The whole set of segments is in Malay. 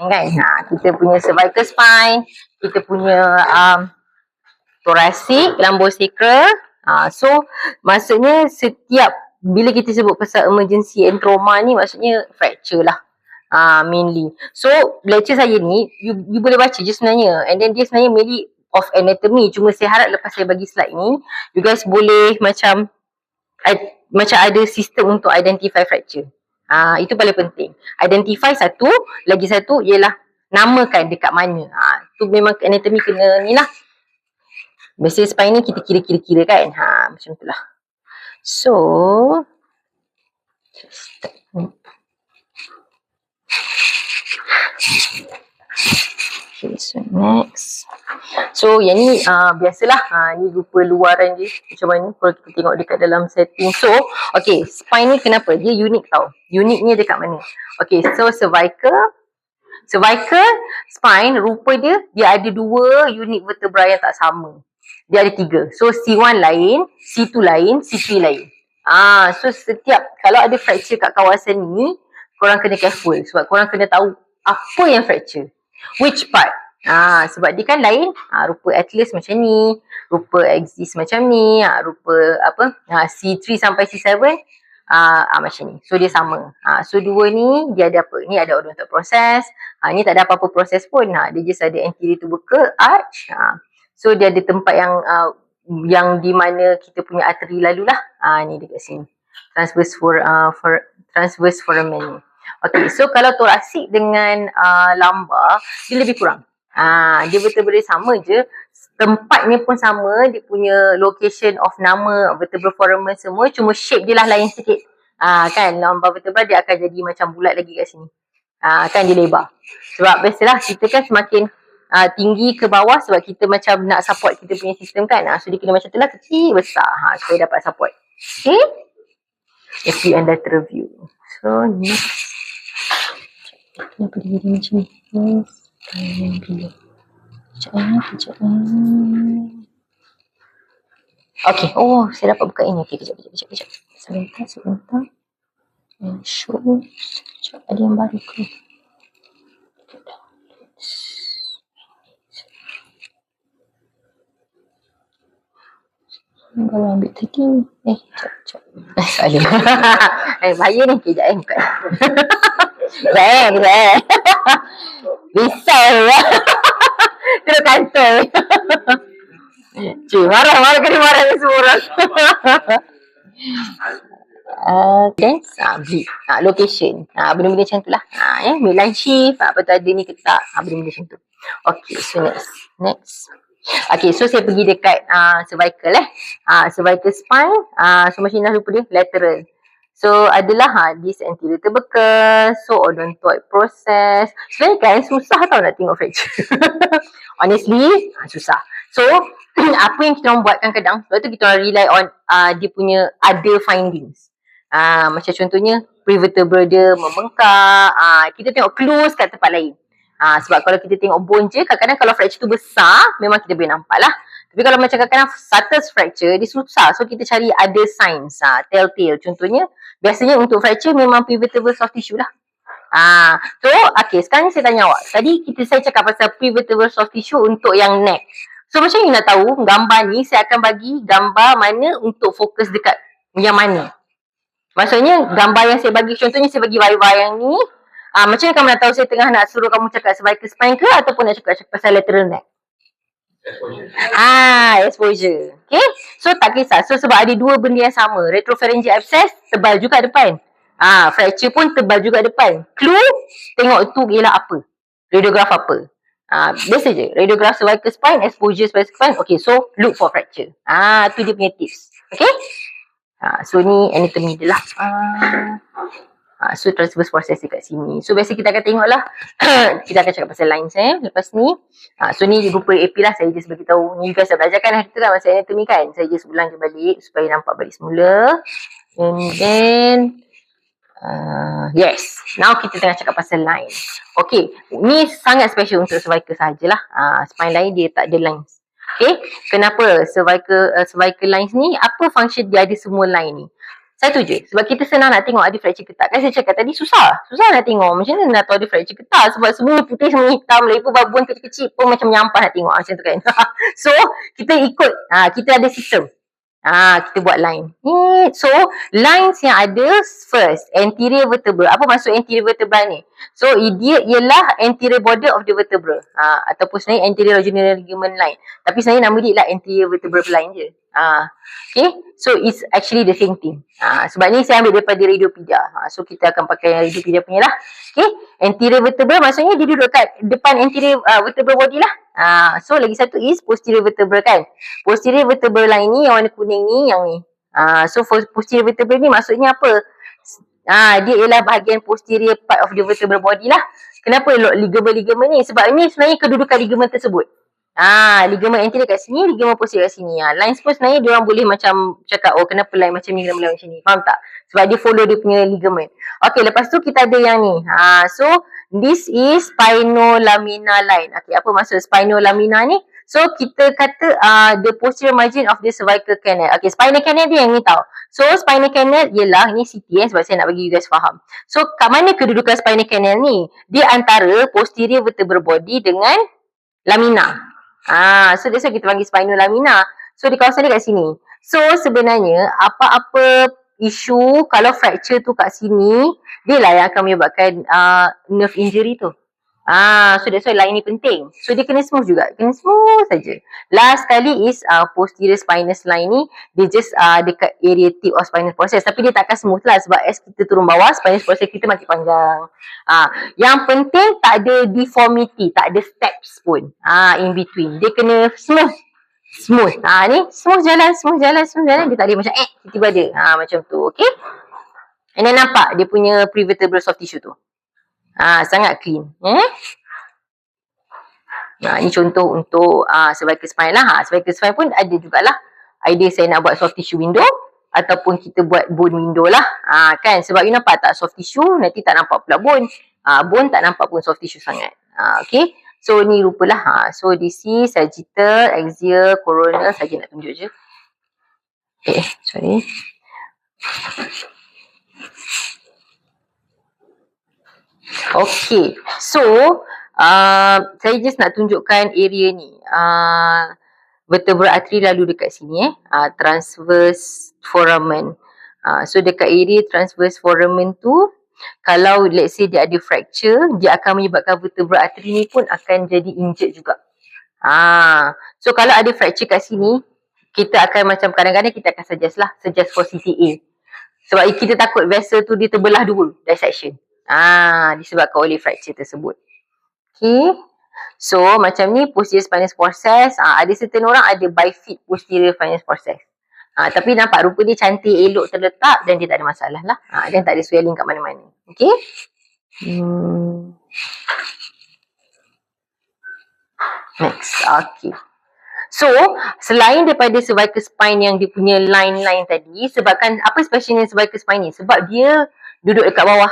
kan. Kita punya cervical spine, kita punya thoracic, lumbosacral. So maksudnya setiap bila kita sebut pasal emergency and trauma ni maksudnya fracture lah. Mainly. So lecture saya ni you boleh baca je sebenarnya, and then dia sebenarnya mainly of anatomy. Cuma saya harap lepas saya bagi slide ni you guys boleh macam ada sistem untuk identify fracture. Itu paling penting. Identify satu, lagi satu ialah namakan dekat mana. Tu memang anatomy kena ni lah. Biasanya spine ni kita kira-kira kan. Macam tu lah. So okay, so next. So yang ni biasalah, ni rupa luaran dia macam mana kalau kita tengok dekat dalam setting. So okay, spine ni kenapa dia unik tau. Uniknya dekat mana? Okay, so cervical spine, rupa dia ada 2 unit vertebra yang tak sama. Dia ada 3. So C1 lain, C2 lain, C3 lain. So setiap kalau ada fracture kat kawasan ni, korang kena careful sebab korang kena tahu apa yang fracture, which part. Sebab dia kan lain, rupa atlas macam ni, rupa axis macam ni, rupa C3 sampai C7 macam ni. So dia sama. So 2 ni dia ada apa? Ni ada odontal proses. Ni tak ada apa-apa proses pun. Dia just ada anterior tubercle arch. So dia ada tempat yang di mana kita punya arteri lalu lah. Ni dekat sini. Transverse foramen ni. Okay, so kalau thoracic dengan lumbar, dia lebih kurang. Dia betul-betul sama je. Tempatnya pun sama, dia punya location of nama vertebral foramen semua, cuma shape dia lah lain sikit. Kan, lumbar vertebra dia akan jadi macam bulat lagi kat sini. Kan dia lebar. Sebab biasalah kita kan semakin tinggi ke bawah sebab kita macam nak support kita punya sistem kan. So dia kena macam tu lah, kecil besar supaya dapat support. Okay, acute and lateral view. So next, kenapa dia jadi macam ni? Kejap. Okay, saya dapat buka ini. Okay, kejap. Sebentar. Show. Kejap, ada yang baru ke? Kalau ambil tadi. Kejap. Salah. Bahaya ni. Kejap buka. Kejap. Risau lah. Terus kantor. Cik, marah kena marah ni semua orang. Then bleed. Location. Benda-benda macam tu lah. Midline shift. Apa tu ada ni ke tak. Benda-benda macam tu. Okay, so next. Okay, so saya pergi dekat cervical cervical spine. So macam ni lah rupa dia. Lateral. So adalah this anterior tubercle. So odontoid process. Sebenarnya kan susah tau nak tengok fracture. Honestly susah. So apa yang kita orang buat kadang-kadang, sebab tu kita orang rely on dia punya other findings. Macam contohnya prevertebral dia membengkak. Kita tengok clues kat tempat lain. Sebab kalau kita tengok bone je, kadang-kadang kalau fracture tu besar, memang kita boleh nampak lah. Tapi kalau macam kadang-kadang subtle fracture, dia susah. So kita cari other signs, telltale. Contohnya, biasanya untuk fracture memang prevertebral soft tissue lah. So, okay, sekarang ni saya tanya awak. Tadi saya cakap pasal prevertebral soft tissue untuk yang neck. So macam you nak tahu, gambar ni saya akan bagi gambar mana untuk fokus dekat yang mana. Maksudnya gambar yang saya bagi, contohnya saya bagi yang ni. Macam mana kamu nak tahu saya tengah nak suruh kamu cakap cervical spine ke ataupun nak cakap pasal lateral neck? Exposure. Okay. So tak kisah. So sebab ada 2 benda yang sama. Retropharyngeal abscess tebal juga depan. Fracture pun tebal juga depan. Clue tengok tu ialah apa? Radiograph apa? Biasa je. Radiograph cervical spine, exposure cervical spine. Okay, so look for fracture. Tu dia punya tips. Okay. So ni anatomy dia lah. So transverse process dekat sini. So biasa kita akan tengok lah. Kita akan cakap pasal lines lepas ni. So ni rupa AP lah. Saya just beritahu. Ni you guys dah belajar kan hari tu kan masa anatomy kan. Saya just ulang je balik supaya nampak balik semula. And then yes. Now kita tengah cakap pasal line. Okay. Ni sangat special untuk cervical sahajalah. Spine lain dia tak ada lines. Okay. Kenapa cervical lines ni? Apa function dia ada semua line ni? Satu je. Sebab kita senang nak tengok ada fracture ke tak. Kan saya cakap tadi susah nak tengok. Macam mana nak tahu ada fracture ke tak. Sebab semua putih, semua hitam. Lagi pun babun kecil-kecil pun macam menyampah nak tengok. Macam tu kan. So, kita ikut. Kita ada sistem. Kita buat line. So, lines yang ada first, anterior vertebra. Apa maksud anterior vertebra ni? So, dia ialah anterior border of the vertebra. Ataupun sebenarnya anterior longitudinal ligament line. Tapi sebenarnya nama dia ialah anterior vertebral line je. Okay. So, it's actually the same thing. Sebab ni saya ambil daripada radiopedia. So, kita akan pakai yang radiopedia punya lah. Okay. Anterior vertebra maksudnya dia duduk kat depan anterior vertebral body lah. So, lagi satu is posterior vertebra kan. Posterior vertebral line ni yang warna kuning ni, yang ni. So, posterior vertebra ni maksudnya apa? Dia ialah bahagian posterior part of the vertebral body lah. Kenapa ligamen-ligamen ni? Sebab ni sebenarnya kedudukan ligamen tersebut. Ligamen anterior kat sini, ligamen posterior kat sini. Lines pun sebenarnya dia orang boleh macam cakap, oh kenapa line macam ni, kenapa line macam ni. Faham tak? Sebab dia follow dia punya ligamen. Okay, lepas tu kita ada yang ni. So, this is spinolamina line. Okay, apa maksud spinolamina ni? So, kita kata the posterior margin of the cervical canal. Okay, spinal canal dia yang ni tau. So, spinal canal ialah, ni CT sebab saya nak bagi you guys faham. So, kat mana kedudukan spinal canal ni? Dia antara posterior vertebral body dengan lamina. So that's why kita panggil spinolamina. So di kawasan dia kat sini. So sebenarnya apa-apa isu kalau fracture tu kat sini, dia lah yang akan menyebabkan nerve injury tu. So that's why line ni penting. So dia kena smooth juga. Kena smooth saja. Last kali is posterior spinous line ni, dia just dekat area tip of spinous process. Tapi dia takkan smooth lah sebab as kita turun bawah, spinous process kita makin panjang. Yang penting tak ada deformity, tak ada steps pun in between. Dia kena smooth. Smooth. Ni smooth jalan. Dia tak ada macam tiba-tiba ada. Macam tu. Okay. And then nampak dia punya prevertebral soft tissue tu. Sangat clean. Ni contoh untuk cervical spine lah. Cervical spine pun ada jugalah. Idea saya nak buat soft tissue window ataupun kita buat bone window lah. Kan? Sebab you nampak tak soft tissue, nanti tak nampak pula bone. Bone tak nampak pun soft tissue sangat. Okay. So ni rupalah. So this is sagittal, axial, coronal. Saja nak tunjuk je. Sorry. Okay, so saya just nak tunjukkan area ni. Vertebral artery lalu dekat sini transverse foramen. So dekat area transverse foramen tu, kalau let's say dia ada fracture, dia akan menyebabkan vertebral artery ni pun akan jadi injured juga. So kalau ada fracture kat sini, kita akan macam kadang-kadang kita akan suggest for CTA. Sebab kita takut vessel tu dia terbelah dua, dissection. Disebabkan oleh fracture tersebut. Okay. So macam ni posterior spinous process. Ada certain orang ada bifid posterior spinous process. Tapi nampak rupa dia cantik, elok terletak dan dia tak ada masalah lah. Dan tak ada swelling kat mana-mana. Okay. Next. Okay. So, selain daripada cervical spine yang dia punya line-line tadi, sebabkan apa specialnya cervical spine ni? Sebab dia duduk dekat bawah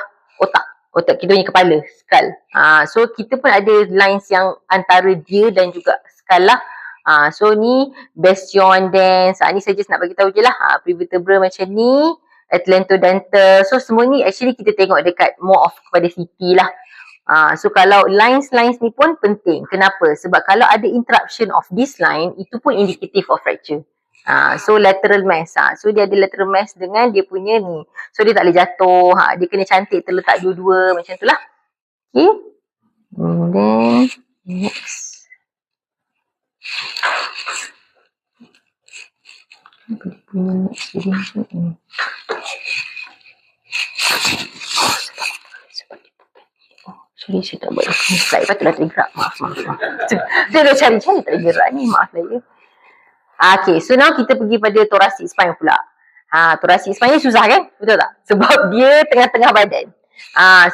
otak kita punya kepala, skull. So, kita pun ada lines yang antara dia dan juga skull lah. So, ni bastion dens. Ni saya just nak bagi tahu je lah. Prevertebral macam ni, atlantodental. So, semua ni actually kita tengok dekat more of kepada CT lah. So kalau lines ni pun penting. Kenapa? Sebab kalau ada interruption of this line, itu pun indicative of fracture. So lateral mass. So dia ada lateral mass dengan dia punya ni. So dia tak boleh jatuh. Dia kena cantik terletak dua-dua macam tu lah. Okay. And then next. Sorry, saya tak buat slide. Patutlah tergerak. Maaf. Saya dah cari-cari tak gerak ni. Maaf lah ya. Okay, so now kita pergi pada thoracic spine pula. Thoracic spine ni susah kan? Betul tak? Sebab dia tengah-tengah badan.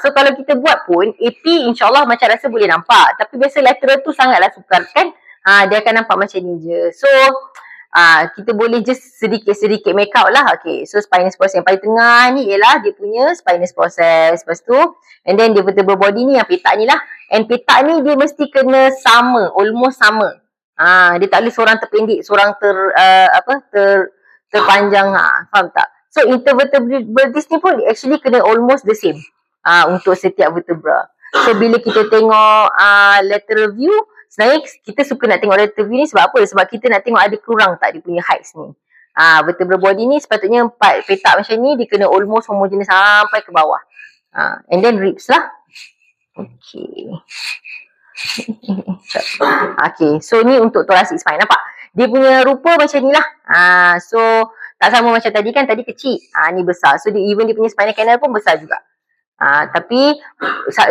So kalau kita buat pun, AP insyaAllah macam rasa boleh nampak. Tapi biasa lateral tu sangatlah sukar kan? Dia akan nampak macam ni je. So, kita boleh just sedikit-sedikit make out lah. Okay, so spinous process yang paling tengah ni ialah dia punya spinous process. Lepas tu, and then the vertebral body ni yang petak ni lah. And petak ni dia mesti kena sama, almost sama. Dia tak boleh seorang terpendek, seorang terpanjang. Faham tak? So intervertebral disc ni pun actually kena almost the same untuk setiap vertebra. So bila kita tengok lateral view, sebenarnya kita suka nak tengok lateral view ni sebab apa? Sebab kita nak tengok ada kurang tak dia punya height ni. Vertebral body ni sepatutnya petak macam ni, dia kena almost homogeneous sampai ke bawah. And then ribs lah. Okay. Okay, so ni untuk thoracic spine. Nampak? Dia punya rupa macam ni lah. So tak sama macam tadi kan, tadi kecil. Ni besar. So even dia punya spinal canal pun besar juga. Tapi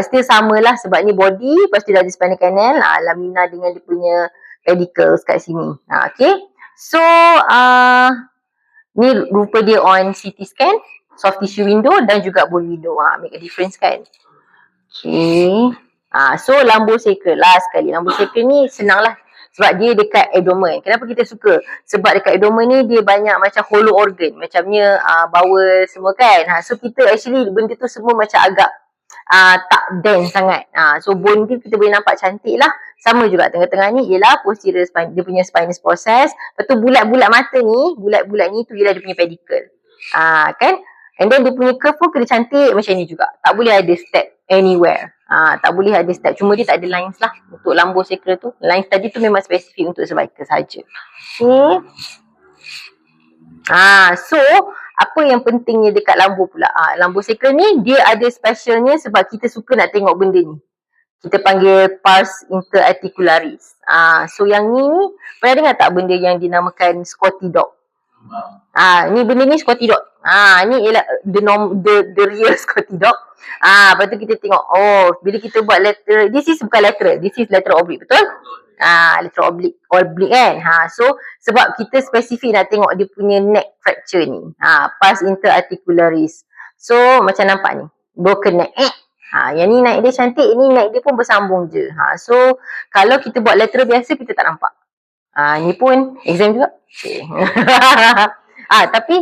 still sama lah sebab ni body, lepas tu dah ada spinal canal, lamina dengan dia punya pedicles kat sini. Okay. So ni rupa dia on CT scan, soft tissue window dan juga bone window. Make a difference kan. Okay. So lumbosacral lah sekali. Lumbosacral ni senang lah sebab dia dekat abdomen. Kenapa kita suka? Sebab dekat abdomen ni dia banyak macam hollow organ, macamnya bowel semua kan. So kita actually benda tu semua macam agak tak dense sangat. So bone tu kita boleh nampak cantik lah. Sama juga tengah-tengah ni ialah posterior spine, dia punya spinous process. Lepas tu bulat-bulat mata ni, bulat-bulat ni tu ialah dia punya pedicle. Kan? And then dia punya curve pun kena cantik macam ni juga. Tak boleh ada step anywhere. Tak boleh ada step. Cuma dia tak ada lines lah untuk lumbosacral tu. Lines tadi tu memang spesifik untuk cervical saja. Okay. So apa yang pentingnya dekat lambu pula? Lumbosacral ni dia ada specialnya sebab kita suka nak tengok benda ni. Kita panggil pars interarticularis. So yang ni pernah dengar tak benda yang dinamakan Scotty dog? Ni benda ni Scotty dog. Ni ialah the real Scotty dog. Lepas tu kita tengok, bila kita buat lateral, this is bukan lateral, this is lateral oblique, betul? Lateral oblique kan. So sebab kita spesifik nak tengok dia punya neck fracture ni. Pars interarticularis. So macam nampak ni, broken neck. Yang ni naik dia cantik, ni naik dia pun bersambung je. So kalau kita buat lateral biasa kita tak nampak. Ni pun exam juga. Okay. Tapi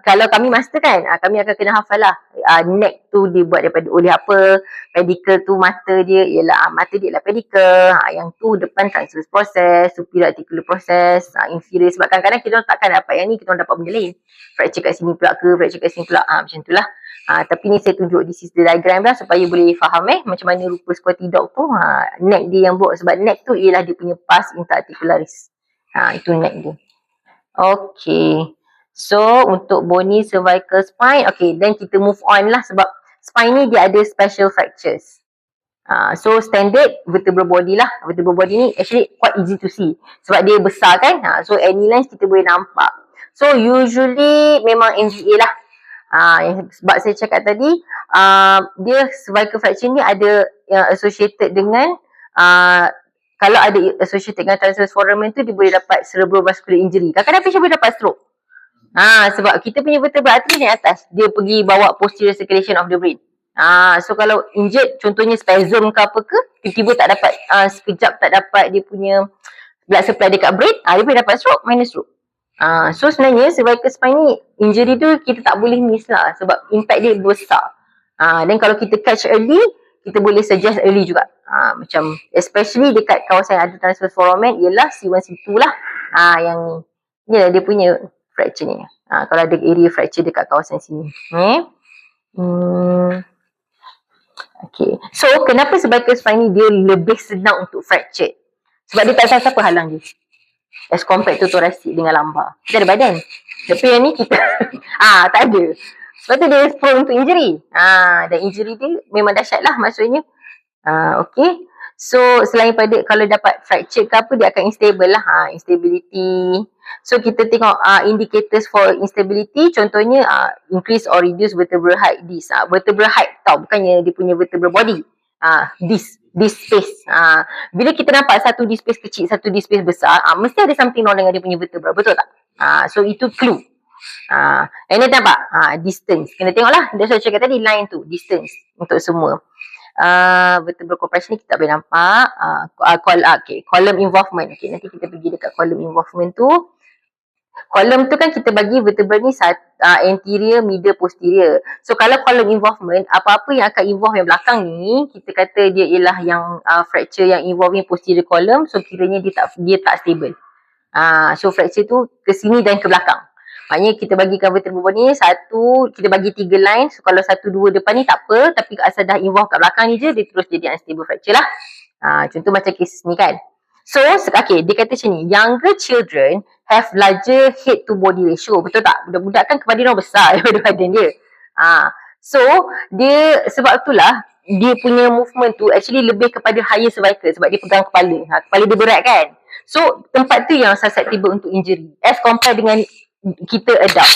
kalau kami master kan, kami akan kena hafal lah. Neck tu dia buat daripada oleh apa, pedicle tu mata dia ialah mata dia ialah pedicle, yang tu depan transverse process, superior articular process, inferior, sebab kadang-kadang kita takkan dapat yang ni, kita dapat benda lain. Fracture kat sini pula ke, fracture kat sini pula, macam tu lah. Tapi ni saya tunjuk this is the diagram lah supaya boleh faham macam mana rupa Scotty dog tu. Neck dia yang buat, sebab neck tu ialah dia punya pars interarticularis. Itu neck dia. Okay. So untuk bony cervical spine, okay, then kita move on lah sebab spine ni dia ada special fractures. So standard vertebral body lah. Vertebral body ni actually quite easy to see sebab dia besar kan. So any lines kita boleh nampak. So usually memang NGA lah. Sebab saya cakap tadi, dia cervical fracture ni ada yang associated dengan kalau ada associated dengan transverse foramen tu dia boleh dapat cerebrovascular injury. Kadang-kadang patient boleh dapat stroke. Sebab kita punya vertebra artery naik atas, dia pergi bawa posterior circulation of the brain. So kalau injured, contohnya spasm ke apa ke, tiba-tiba tak dapat, sekejap tak dapat dia punya blood supply dekat brain, dia boleh dapat stroke, minor stroke. So sebenarnya cervical spine ni, injury tu kita tak boleh miss lah sebab impact dia besar. Dan kalau kita catch early, kita boleh suggest early juga. Macam especially dekat kawasan yang ada transverse foramen ialah C1, C2 lah. Yang ni. Ni lah dia punya fracture ni. Kalau ada area fracture dekat kawasan sini. Okay. So kenapa cervical spine ni dia lebih senang untuk fracture? Sebab dia tak ada siapa halang dia. As compared to thoracic dengan lumbar. Kita ada badan. Tapi yang ni kita tak ada. Sebab tu dia prone to injury. Dan injury dia memang dahsyat lah maksudnya. Okay. So selain pada kalau dapat fracture ke apa, dia akan unstable lah. Instability. So kita tengok indicators for instability. Contohnya increase or reduce vertebral height disc. Vertebral height tau, bukannya dia punya vertebral body. Disc space. Bila kita nampak satu disc space kecil, satu disc space besar, mesti ada something wrong dengan dia punya vertebra, betul tak? So itu clue. And then nampak distance. Kena tengok lah. Dia saya cakap tadi line tu, distance untuk semua. Vertebral compression ni kita boleh nampak. Okay, column involvement. Okay, nanti kita pergi dekat column involvement tu. Column tu kan kita bagi vertebra ni anterior, middle, posterior. So kalau column involvement, apa-apa yang akan involve yang belakang ni, kita kata dia ialah yang fracture yang involving posterior column. So kiranya dia tak stable. So fracture tu ke sini dan ke belakang. Maknanya kita bagikan vertebral bone ni satu, kita bagi 3 line. So kalau 1, 2 depan ni tak apa, tapi asal dah involve kat belakang ni je, dia terus jadi unstable fracture lah. Contoh macam kes ni kan. So, okay, dia kata macam ni, younger children have larger head to body ratio. Betul tak? Budak-budak kan kepala dia orang besar daripada badan dia. So, dia sebab itulah dia punya movement tu actually lebih kepada higher cervical sebab dia pegang kepala. Kepala dia berat kan. So, tempat tu yang susceptible untuk injury as compare dengan kita adult.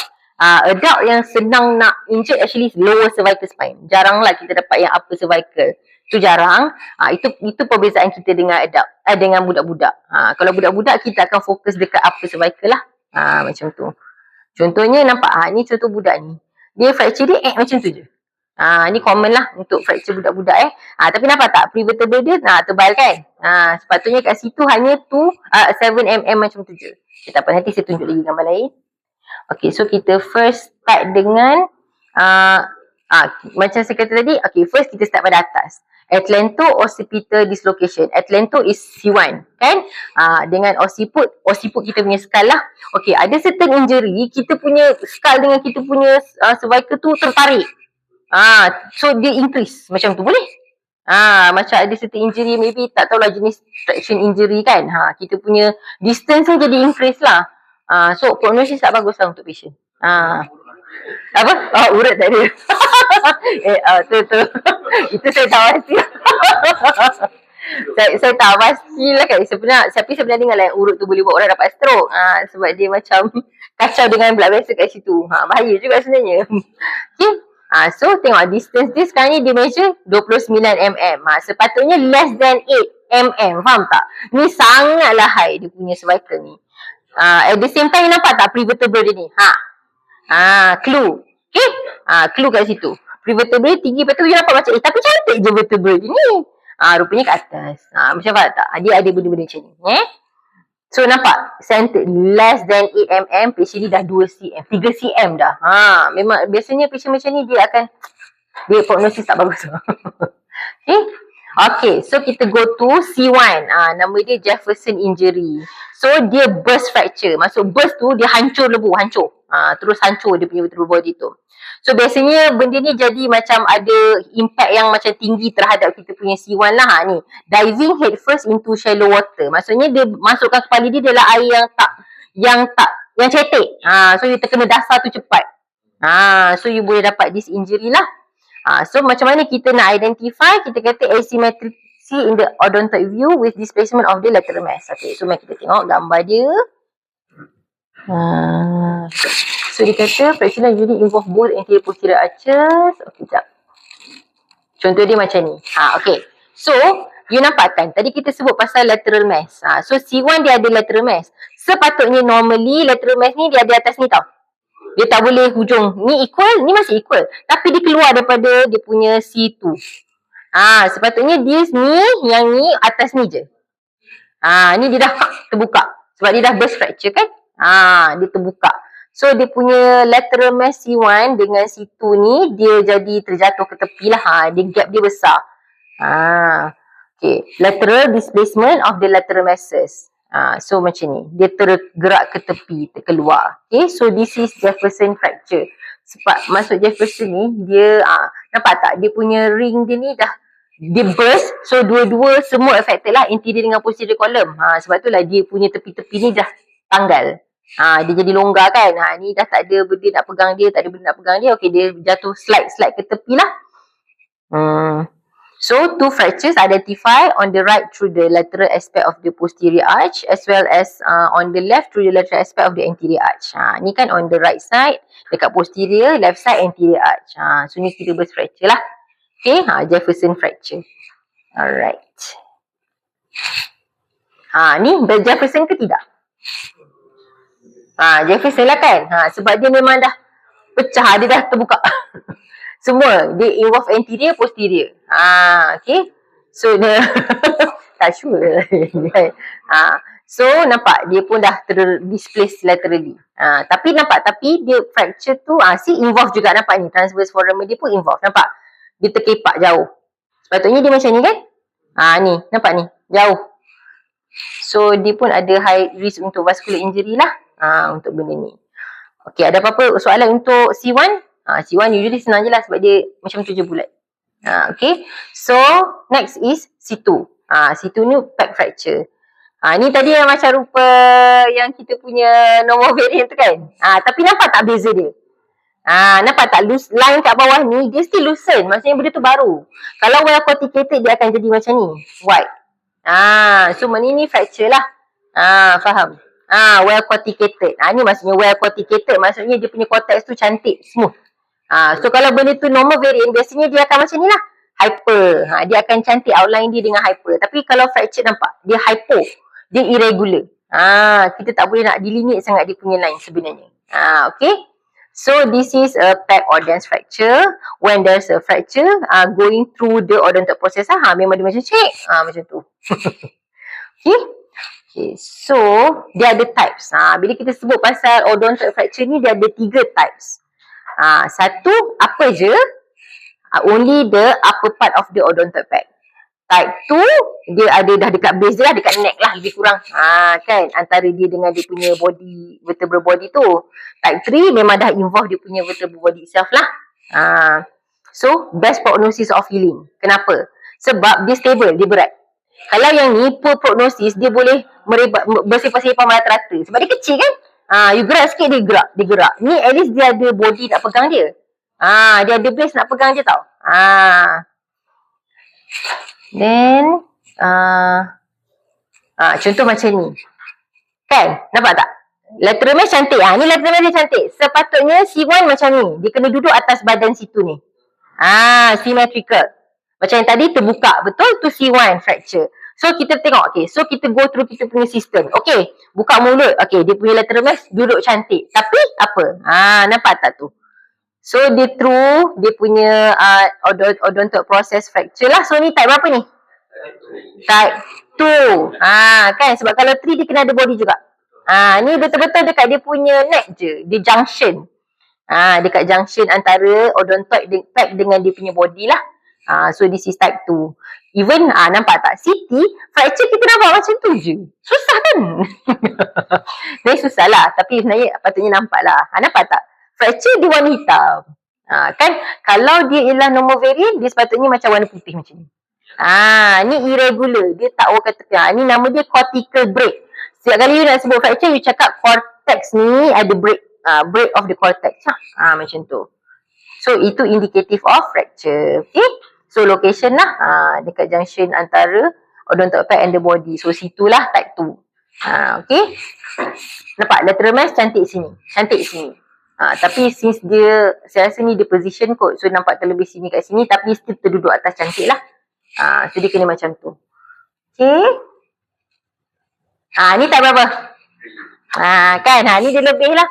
Adult yang senang nak injured actually lower cervical spine. Jaranglah kita dapat yang upper cervical. Itu jarang. Itu perbezaan kita dengan adult, dengan budak-budak. Kalau budak-budak kita akan fokus dekat upper cervical lah. Macam tu. Contohnya nampak, ni contoh budak ni. Dia fracture dia macam tu je. Ni common lah untuk fracture budak-budak tapi nampak tak pre-vertebral dia tebal kan. Sepatutnya kat situ hanya 7mm macam tu je. Tak apa, nanti saya tunjuk lagi gambar lain. Okay, so kita first start dengan macam saya kata tadi, okay, first kita start pada atas. Atlanto-occipital dislocation. Atlanto is C1 kan. Dengan occiput kita punya skull lah. Okay, ada certain injury kita punya skull dengan kita punya cervical tu tertarik. So dia increase macam tu boleh. Macam ada certain injury, maybe tak tahulah jenis traction injury kan. Kita punya distance tu jadi increase lah. So prognosis tak bagus lah untuk patient. Apa? Urut tak ada. Tu. Itu saya tak pasti. saya tak pasti lah kan. Tapi sebenarnya dengar lah urut tu boleh buat orang dapat stroke. Sebab dia macam kacau dengan blood vessel kat situ. Bahaya juga sebenarnya. Okay. So tengok distance dia sekarang ni dia measure 29mm. Sepatutnya less than 8mm. Faham tak? Ni sangatlah high dia punya cervical ni. At the same time nampak tak pre-vertebral dia ni? Clue. Okay? Clue kat situ. Pre-vertebral tinggi, lepas tu dia nampak macam tapi cantik je vertebral dia ni. Rupanya kat atas. Macam faham tak? Dia ada benda-benda macam ni. So nampak centered less than 8mm, patient ni dah 2cm, 3cm dah. Memang biasanya patient macam ni dia prognosis tak bagus. Okay, so kita go to C1. Nama dia Jefferson injury. So dia burst fracture. Maksud burst tu dia hancur lebu, hancur. Terus hancur dia punya vertebral body tu. So biasanya benda ni jadi macam ada impact yang macam tinggi terhadap kita punya C1 lah ni. Diving head first into shallow water. Maksudnya dia masukkan kepala dia adalah air yang cetek. So dia terkena dasar tu cepat. So you boleh dapat this injury lah. So macam mana kita nak identify? Kita kata asymmetry in the odontoid view with displacement of the lateral mass. Okay, so mari kita tengok gambar dia. So dia kata fractional unit involve both anterior posterior arches. Okay, sekejap. Contoh dia macam ni. Okay. So, you nampak kan? Tadi kita sebut pasal lateral mass. So, C1 dia ada lateral mass. Sepatutnya normally lateral mass ni dia ada atas ni tau. Dia tak boleh hujung. Ni equal, ni masih equal. Tapi dia keluar daripada dia punya C2. Sepatutnya dia ni, yang ni atas ni je. Ni dia dah terbuka. Sebab dia dah burst fracture kan? Dia terbuka. So dia punya lateral mass C1 dengan C2 ni dia jadi terjatuh ke tepi lah. Dia gap dia besar. Okay. Lateral displacement of the lateral masses. So macam ni. Dia tergerak ke tepi, terkeluar. Okay. So this is Jefferson fracture. Sebab masuk Jefferson ni dia nampak tak dia punya ring dia ni dah dia burst. So dua-dua semua affected lah, interior dengan posterior column. Sebab tu lah dia punya tepi-tepi ni dah tanggal. Dia jadi longgar kan. Ni dah tak ada benda nak pegang dia, tak ada benda nak pegang dia. Okay, dia jatuh slide ke tepi lah. So, two fractures identified on the right through the lateral aspect of the posterior arch as well as on the left through the lateral aspect of the anterior arch. Ni kan on the right side, dekat posterior, left side anterior arch. So, ni kita burst fracture lah. Okay, Jefferson fracture. Alright. Ni Jefferson ke tidak? Jefferson lah kan. Sebab dia memang dah pecah, dia dah terbuka. Semua. Dia involve anterior, posterior. Okay. So, dia tak sure. So, nampak dia pun dah ter-displace laterally. Tapi nampak, dia fracture tu, involve juga nampak ni. Transverse foramen dia pun involve. Nampak? Dia terkepak jauh. Sepatutnya dia macam ni kan? Ni. Nampak ni? Jauh. So, dia pun ada high risk untuk vascular injury lah. Untuk benda ni. Okay, ada apa-apa soalan untuk C1? C1 usually senang je lah sebab dia macam tu je bulat. Okay, so next is C2. C2 ni pec fracture. Ni tadi yang macam rupa yang kita punya normal variant tu kan. Tapi nampak tak beza dia? Nampak tak line kat bawah ni dia still loosen, maksudnya benda tu baru. Kalau well corticated dia akan jadi macam ni, white. So maknanya ni fracture lah. Faham? Well corticated. Ni maksudnya well corticated, maksudnya dia punya cortex tu cantik, smooth. So kalau benda tu normal variant, biasanya dia akan macam ni lah, hyper. Dia akan cantik outline dia dengan hyper. Tapi kalau fracture nampak, dia hypo. Dia irregular. Kita tak boleh nak delineate sangat dia punya line sebenarnya. Okay. So this is a pec or dense fracture. When there's a fracture going through the odontoid process, memang dia macam cek. Macam tu. Okay. So dia ada types. Bila kita sebut pasal odontoid fracture ni, dia ada 3 types. Satu, apa je? Only the upper part of the odontoid pec. Type 2, dia ada dah dekat base dia lah, dekat neck lah lebih kurang. Kan, antara dia dengan dia punya body, vertebral body tu. Type 3 memang dah involve dia punya vertebral body itself lah. So, best prognosis of healing. Kenapa? Sebab dia stable, dia berat. Kalau yang ni, poor prognosis, dia boleh bersepah-sepah merata-rata. Sebab dia kecil kan? You gerak sikit, dia gerak. Ni at least dia ada body nak pegang dia. Dia ada base nak pegang je tau. Then contoh macam ni. Kan? Nampak tak? Lateral mesh cantik. Ni lateral mesh dia cantik. Sepatutnya C1 macam ni. Dia kena duduk atas badan situ ni. Symmetrical. Macam yang tadi terbuka. Betul? Tu C1 fracture. So kita tengok. Okay. So kita go through kita punya sistem. Okay. Buka mulut. Okay. Dia punya lateral mesh duduk cantik. Tapi apa? Nampak tak tu? So dia through dia punya odontoid process fracture lah. So ni type apa ni? Type 2. Kan sebab kalau 3 dia kena ada body juga. Ni betul-betul dekat dia punya neck je. Dia junction. Dekat junction antara odontoid pec dengan dia punya body lah. So this is type 2. Even nampak tak? CT fracture kita nampak macam tu je. Susah kan? Dia susah lah. Tapi sebenarnya patutnya nampak lah. Nampak tak? Fracture dia warna hitam. Kan kalau dia ialah normal variant, dia sepatutnya macam warna putih macam ni. Ni irregular. Dia tak orang kata. Ni nama dia cortical break. Setiap kali you nak sebut fracture, you cakap cortex ni ada break. Break of the cortex. Macam tu. So itu indicative of fracture. Okay. So location lah. Dekat junction antara odontoid pec and the body. So situlah type 2. Okay. Nampak lateral mesh cantik sini. Cantik sini. Tapi since dia, saya rasa ni dia position kot. So nampak terlebih sini kat sini. Tapi still terduduk atas cantik lah. So dia kena macam tu. Okay. Ni type berapa? Kan. Ni dia lebih lah.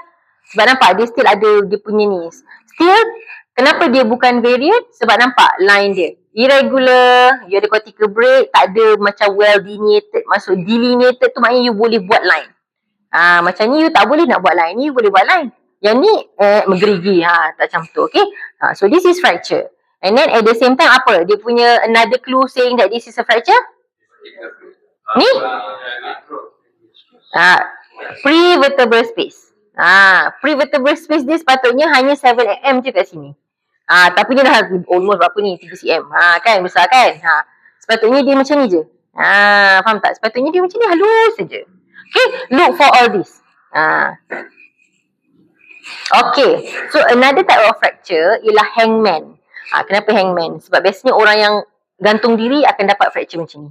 Sebab nampak dia still ada dia punya ni. Still, kenapa dia bukan variant? Sebab nampak line dia. Irregular. You ada cortical break. Tak ada macam well delineated. Maksud delineated tu maknanya you boleh buat line. Macam ni you tak boleh nak buat line. Ni you boleh buat line. Yang ni menggerigi. Tak macam tu. Okay. So this is fracture. And then at the same time apa? Dia punya another clue saying that this is a fracture? Ni? Prevertebral space. Prevertebral space dia sepatutnya hanya 7 mm je kat sini. Tapi dia dah almost berapa ni? 3 cm. Kan? Besar kan? Sepatutnya dia macam ni je. Faham tak? Sepatutnya dia macam ni halus saja. Okay. Look for all this. Okay, so another type of fracture ialah hangman. Kenapa hangman? Sebab biasanya orang yang gantung diri akan dapat fracture macam ni.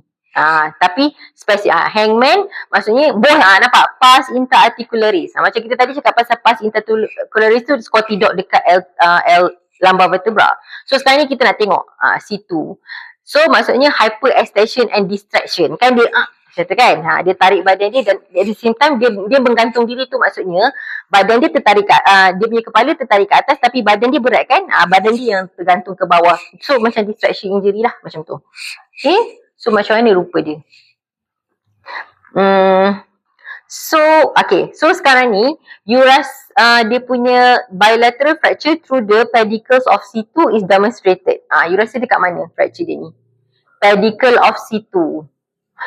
Tapi spesifik hangman maksudnya nampak pars interarticularis. Macam kita tadi cakap pasal pars interarticularis tu scotidot dekat L lumbar vertebra. So sekarang ni kita nak tengok C2. So maksudnya hyperextension and distraction. Kan dia macam tu kan. Dia tarik badan dia dan at the same time dia menggantung diri tu, maksudnya badan dia tertarik dia punya kepala tertarik ke atas tapi badan dia berat kan. Badan dia yang tergantung ke bawah. So macam distraction injury lah macam tu. Okay. So macam mana rupa dia. So sekarang ni you rasa dia punya bilateral fracture through the pedicles of C2 is demonstrated. You rasa dekat mana fracture dia ni? Pedicle of C2.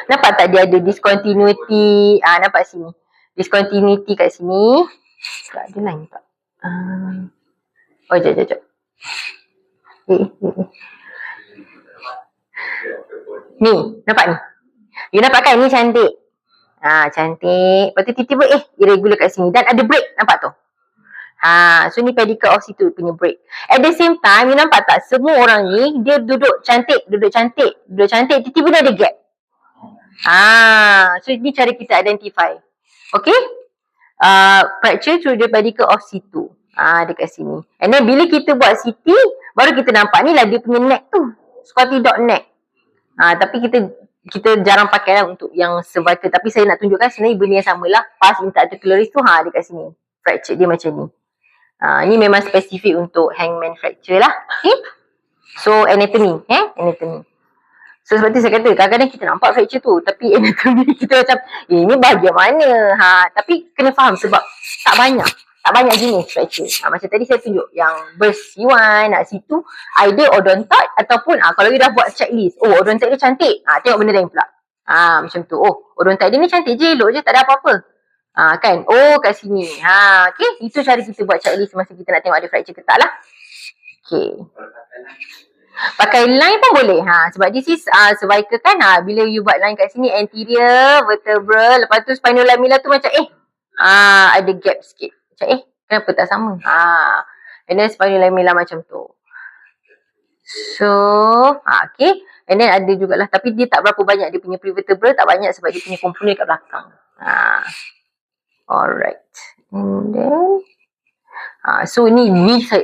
Nampak tak dia ada discontinuity? Nampak sini. Discontinuity kat sini. Ada line tak? Oh, jap. Ni, nampak ni? You nampak kan ni cantik? Cantik. Lepas tu tiba-tiba irregular kat sini. Dan ada break, nampak tu? So ni pedicure occiput punya break. At the same time, you nampak tak? Semua orang ni, dia duduk cantik. Tiba-tiba dia ada gap. So ni cara kita identify. Okay? Fracture through the pedicure of situ. Dekat sini. And then bila kita buat CT, baru kita nampak ni lah dia punya neck tu. Squatty dog neck. Tapi kita jarang pakai lah untuk yang cervical. Tapi saya nak tunjukkan sebenarnya benda yang sama lah. Pars interarticularis tu dekat sini. Fracture dia macam ni. Ni memang spesifik untuk hangman fracture lah. Okay? So anatomy. Anatomy. So sebab tu saya kata kadang-kadang kita nampak fracture tu. Tapi anatomy kita macam ini bahagian mana? Tapi kena faham sebab tak banyak jenis fracture. Macam tadi saya tunjuk yang burst C1, C2, either odontoid ataupun kalau you dah buat checklist. Odontoid dia cantik. Tengok benda lain pula. Macam tu. Odontoid dia ni cantik je, elok je, tak ada apa-apa. Kan? Kat sini. Okay. Itu cara kita buat checklist masa kita nak tengok ada fracture ke tak lah. Okay. Pakai line pun boleh. Sebab this is cervical kan. Bila you buat line kat sini, anterior, vertebral, lepas tu spinal lamella tu macam ada gap sikit. Macam kenapa tak sama? And then spinal lamella macam tu. So, okay. And then ada jugalah. Tapi dia tak berapa banyak. Dia punya prevertebral tak banyak sebab dia punya komponen kat belakang. Alright. And then so ni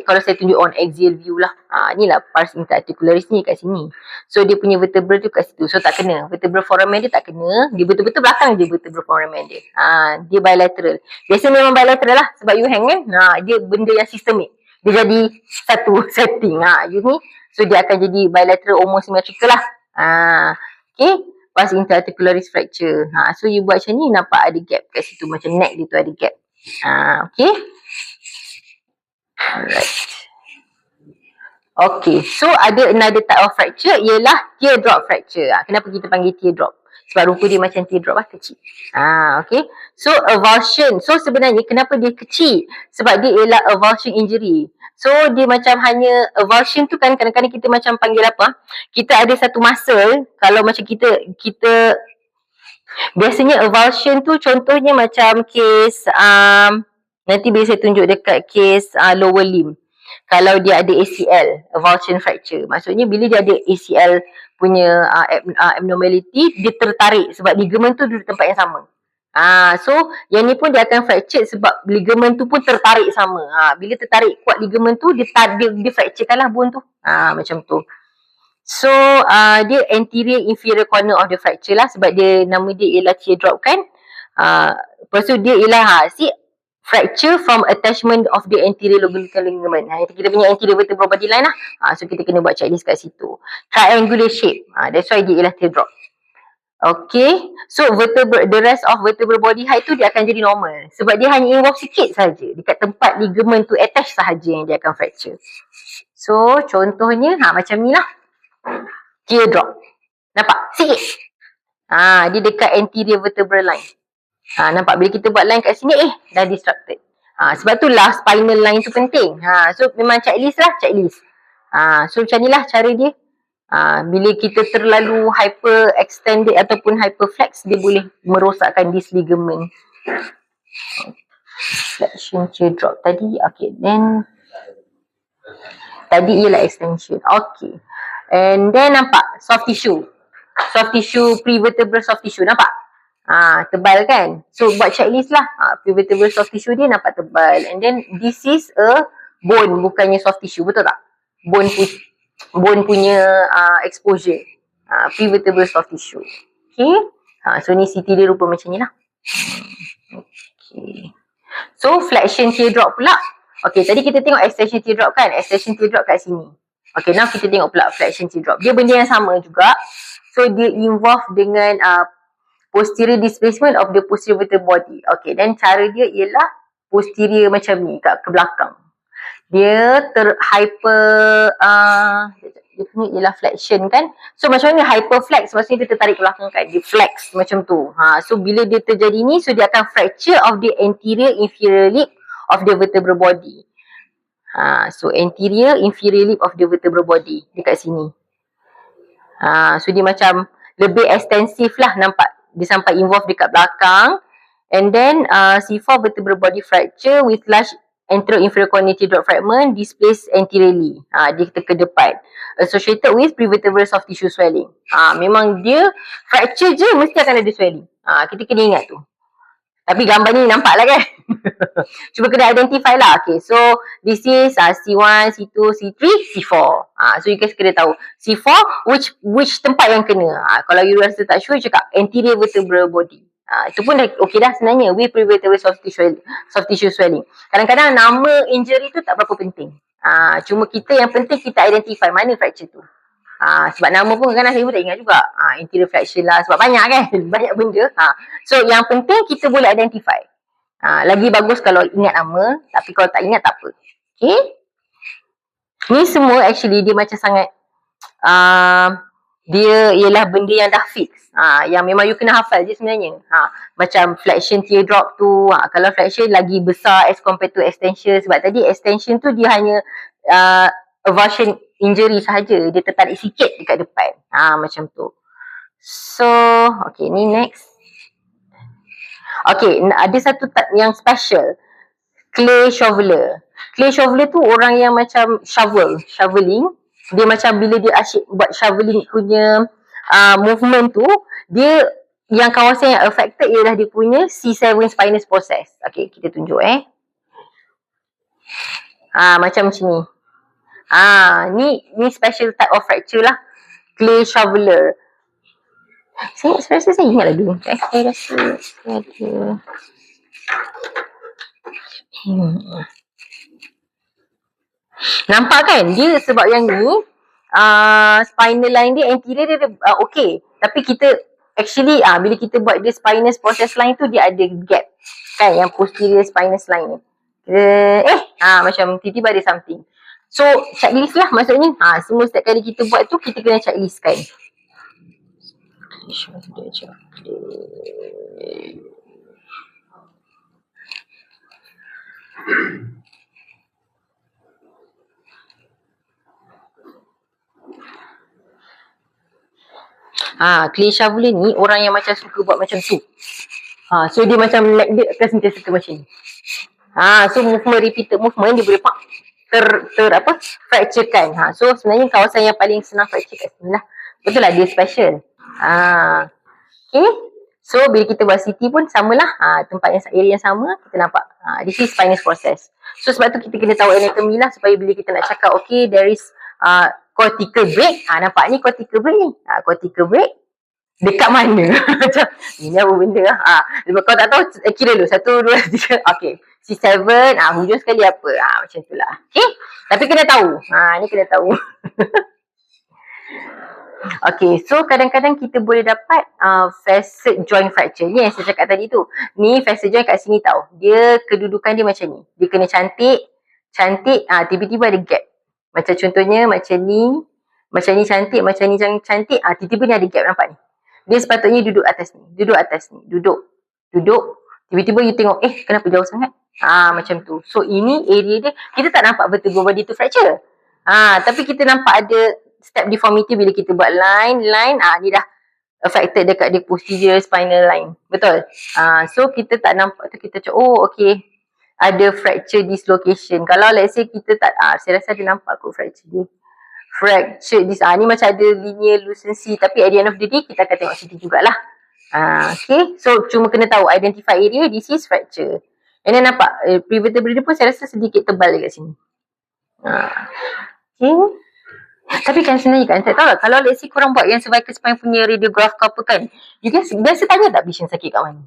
kalau saya tunjuk on axial view lah. Ni lah pars interarticularis ni kat sini. So dia punya vertebral tu kat situ. So tak kena. Vertebral foramen dia tak kena. Dia betul-betul belakang je vertebral foramen dia. Dia bilateral. Biasa memang bilateral lah. Sebab you hang kan. Dia benda yang sistemik. Dia jadi satu setting. You ni. So dia akan jadi bilateral homosymmetrical lah. Okay. Pars interarticularis fracture. So you buat macam ni nampak ada gap kat situ. Macam neck dia tu ada gap. Okay. Alright. Okay, so ada another type of fracture ialah teardrop fracture. Kenapa kita panggil teardrop? Sebab rupa dia macam teardrop kecil. Okay. So avulsion. So sebenarnya kenapa dia kecil? Sebab dia ialah avulsion injury. So dia macam hanya avulsion tu kan kadang-kadang kita macam panggil apa? Kita ada satu muscle. Kalau macam kita biasanya avulsion tu contohnya macam case nanti bila saya tunjuk dekat case lower limb. Kalau dia ada ACL, avulsion fracture. Maksudnya bila dia ada ACL punya abnormality, dia tertarik sebab ligament tu duduk tempat yang sama. So yang ni pun dia akan fracture sebab ligament tu pun tertarik sama. Bila tertarik kuat ligament tu, dia fracturekan lah bone tu. Macam tu. So dia anterior inferior corner of the fracture lah sebab dia nama dia ialah teardrop kan. Lepas tu dia ialah fracture from attachment of the anterior longitudinal ligament. Kita punya anterior vertebral body line lah. So kita kena buat checklist kat situ. Triangular shape. That's why dia ialah teardrop. Okay. So the rest of vertebral body height tu dia akan jadi normal. Sebab dia hanya involve sikit saja. Dekat tempat ligament tu attach sahaja yang dia akan fracture. So contohnya macam ni lah. Teardrop. Nampak? Sikit. Dia dekat anterior vertebral line. Nampak bila kita buat line kat sini dah disrupted. Sebab tu lah spinal line tu penting. So memang checklist lah, checklist. So macam ni lah cara dia. Bila kita terlalu hyper extended ataupun hyperflex, dia boleh merosakkan this ligament. Flexion teardrop tadi. Okay, then tadi ialah extension. Okay. And then nampak soft tissue. Soft tissue, prevertebral soft tissue. Nampak? Tebal kan? So buat checklist lah. Prevertebral soft tissue dia nampak tebal. And then this is a bone, bukannya soft tissue. Betul tak? Bone punya exposure. Prevertebral soft tissue. Okay. So ni CT dia rupa macam ni lah. Okay. So flexion teardrop pula. Okay, tadi kita tengok extension teardrop kan? Extension teardrop kat sini. Okay, now kita tengok pula flexion teardrop. Dia benda yang sama juga. So dia involve dengan posterior displacement of the posterior vertebral body. Okay, then cara dia ialah posterior macam ni ke belakang. Dia dia punya ialah flexion kan. So macam ni hyperflex, maksudnya dia tertarik ke belakang kan. Dia flex macam tu. So bila dia terjadi ni, so dia akan fracture of the anterior inferior lip of the vertebral body. So anterior inferior lip of the vertebral body dekat sini. So dia macam lebih ekstensif lah nampak. Dia sampai involve dekat belakang. And then C4 vertebral body fracture with large anteroinferior cognitive drop fragment displaced anteriorly. Dia ke depan. Associated with prevertebral soft tissue swelling. Memang dia fracture je mesti akan ada swelling. Kita kena ingat tu. Tapi gambar ni nampak lah kan. Cuba kena identify lah. Okay, so this is C1, C2, C3, C4. So you guys kena tahu C4 which tempat yang kena. Kalau you rasa tak sure, cakap anterior vertebral body. Itu pun dah okay dah sebenarnya. With prevertebral soft tissue swelling. Kadang-kadang nama injury tu tak berapa penting. Cuma kita yang penting kita identify mana fracture tu. Sebab nama pun kadang-kadang saya pun tak ingat juga. Anterior fracture lah. Sebab banyak kan. Banyak benda. So yang penting kita boleh identify. Lagi bagus kalau ingat nama. Tapi kalau tak ingat tak apa. Okay. Ni semua actually dia macam sangat dia ialah benda yang dah fix. Yang memang you kena hafal je sebenarnya. Macam flexion teardrop tu. Kalau flexion lagi besar as compared to extension. Sebab tadi extension tu dia hanya avulsion injury sahaja. Dia tertarik sikit dekat depan. Macam tu. So, okay, ni next. Okay, ada satu yang special. Clay shoveler. Clay shoveler tu orang yang macam shoveling. Dia macam bila dia asyik buat shoveling punya movement tu, dia yang kawasan yang affected ialah dia punya C7 spinous process. Okay, kita tunjuk macam ni. Ni special type of fracture lah. Clay shoveler. Saya rasa saya ingat lah dulu. Saya rasa saya ada. Nampak kan? Dia sebab yang ni spinal line dia anterior dia okay. Tapi kita actually bila kita buat dia spinous process line tu dia ada gap. Kan yang posterior spinous line ni. Macam tiba-tiba ada something. So checklist lah maksudnya. Semua setiap kali kita buat tu kita kena checklist kan. Clay shoveler ni orang yang macam suka buat macam tu. So dia macam leg dia akan sentiasa macam ni. So repeated movement dia boleh fracture kan. So sebenarnya kawasan yang paling senang fracture kat sini lah. Betul lah dia special. Okay. So bila kita buat CT pun samalah. Tempat yang area yang sama kita nampak. This is spinous process. So sebab tu kita kena tahu anatomy lah supaya bila kita nak cakap okay there is cortical break. Nampak ni cortical break ni. Cortical break dekat mana? Macam ini apa benda lah. Kalau tak tahu kira dulu 1, 2, 3. Okay. C7 hujung sekali apa. Macam tu lah. Okay. Tapi kena tahu. Ni kena tahu. Okay, so kadang-kadang kita boleh dapat facet joint fracture. Ni yang saya cakap tadi tu. Ni facet joint kat sini tau. Dia kedudukan dia macam ni. Dia kena cantik, tiba-tiba ada gap. Macam contohnya macam ni cantik, macam ni cantik, tiba-tiba ni ada gap, nampak ni. Dia sepatutnya duduk atas ni. Duduk. Tiba-tiba you tengok, kenapa jauh sangat? Macam tu. So ini area dia, kita tak nampak vertebral body tu fracture. Tapi kita nampak ada step deformity bila kita buat line, ni dah affected dekat dia posterior spinal line. Betul? So kita tak nampak tu, kita cakap, okay, ada fracture dislocation. Kalau let's say kita tak, saya rasa dia nampak kot fracture dia. Fracture this, ni macam ada linear lucency, tapi at the end of the day, kita akan tengok situ jugalah. Okay, so cuma kena tahu, identify area, this is fracture. And then nampak, prevertebral dia pun saya rasa sedikit tebal dekat sini. Okay. Tapi kan sebenarnya kan, saya tahu lah, kalau let's say korang buat yang cervical spine punya radiograph ke apa kan, you guys biasa tanya tak patient sakit kat mana?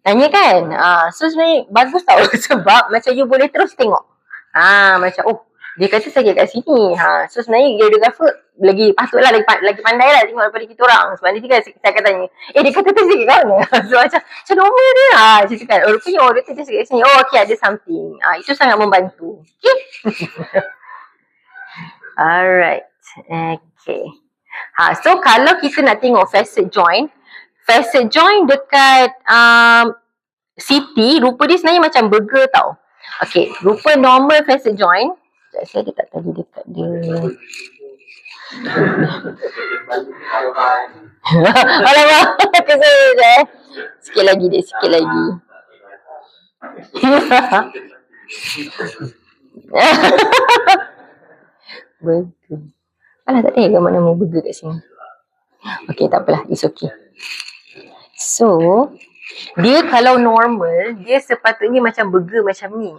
Tanya kan? So sebenarnya bagus tau sebab macam you boleh terus tengok. Macam dia kata sakit kat sini. So sebenarnya radiographer lagi patutlah lagi pandai lah tengok daripada kita orang. Sebab nanti kan saya akan tanya, dia kata tu sakit kat mana? So macam normal dia lah. Macam kan, rupanya dia tu sakit kat sini. Okay, ada something. Itu sangat membantu. Okay. Alright. Okay. So kalau kita nak tengok facet joint dekat CT, rupa dia sebenarnya macam burger tau. Okay, rupa normal facet joint. Saya ada tak tadi dekat dia. Alamak, kesal je. Sikit lagi dek, sikit lagi. Burger. Alah, tak tengok gambar nama burger kat sini. Okay, tak apalah. It's okay. So, dia kalau normal, dia sepatutnya macam burger macam ni.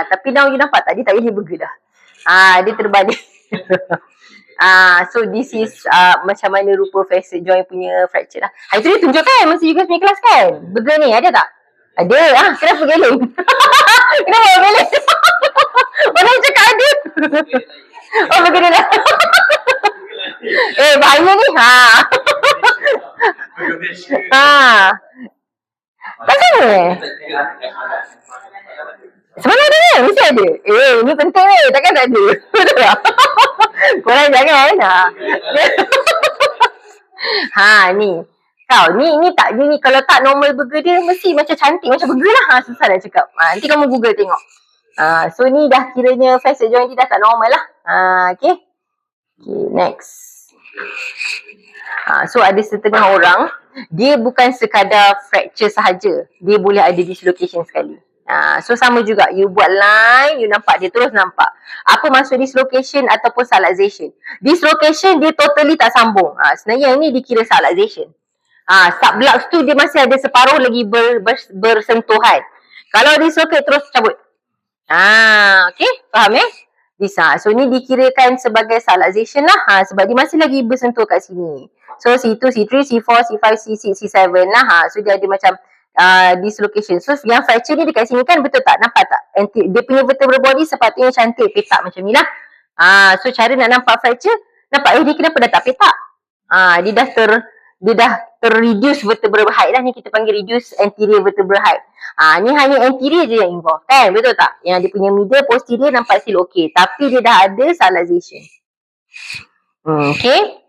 Tapi now you nampak tak? Dia tak jadi burger dah. Dia terbalik. So this is macam mana rupa facet joint punya fracture lah. Itu dia tunjukkan masa you guys punya kelas kan? Burger ni ada tak? Ada. Kenapa geleng? Kenapa geleng? Orang cakap ada. Oh, burger dia dah. Bahaya ni. Takkan ni? Sebenarnya ada ni? Mesti ada. Ni penting ni. Takkan tak ada. Betul tak? Korang jangan. Ni. Kau ni tak ni kalau tak normal burger dia mesti macam cantik macam burger lah. Susah nak cakap. Nanti kamu Google tengok. So ni dah kiranya facet joint dia dah tak normal lah. Okay. Okay, next. So ada setengah orang dia bukan sekadar fracture sahaja, dia boleh ada dislocation sekali. So sama juga, you buat line, you nampak dia terus nampak. Apa maksud dislocation ataupun salazation? Dislocation dia totally tak sambung. Sebenarnya yang ni dikira salazation. Sublux tu dia masih ada separuh lagi bersentuhan. Kalau dislocate terus cabut. Okay, faham So ni dikirakan sebagai salazation lah. Sebab dia masih lagi bersentuh kat sini. So C2, C3, C4, C5, C6, C7 lah. So dia ada macam dislocation. So yang fracture ni dekat sini kan, betul tak? Nampak tak? Dia punya vertebral body sepatutnya cantik petak macam ni lah. So cara nak nampak fracture, nampak dia kenapa dah tak petak? Dia dah ter-reduce vertebral height lah. Ni kita panggil reduce anterior vertebral height. Ni hanya anterior je yang involve kan, betul tak? Yang dia punya middle, posterior nampak still okay. Tapi dia dah ada salazation. Okay.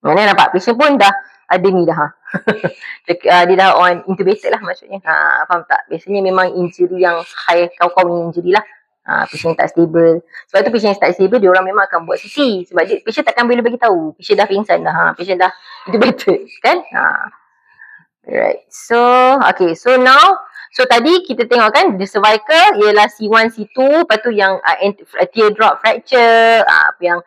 Mana nampak? Patient pun dah ada ni dah. Dia dah on intubated lah maksudnya. Faham tak? Biasanya memang injury yang high kau-kau injury lah. Patient tak stable. Sebab tu patient tak stable, dia orang memang akan buat CT. Sebab dia, patient takkan boleh bagi tahu. Patient dah pingsan dah. Patient dah intubated. Kan? Right. So, okay. So now, so tadi kita tengok kan, the cervical ialah C1, C2. Lepas tu yang teardrop fracture. Apa yang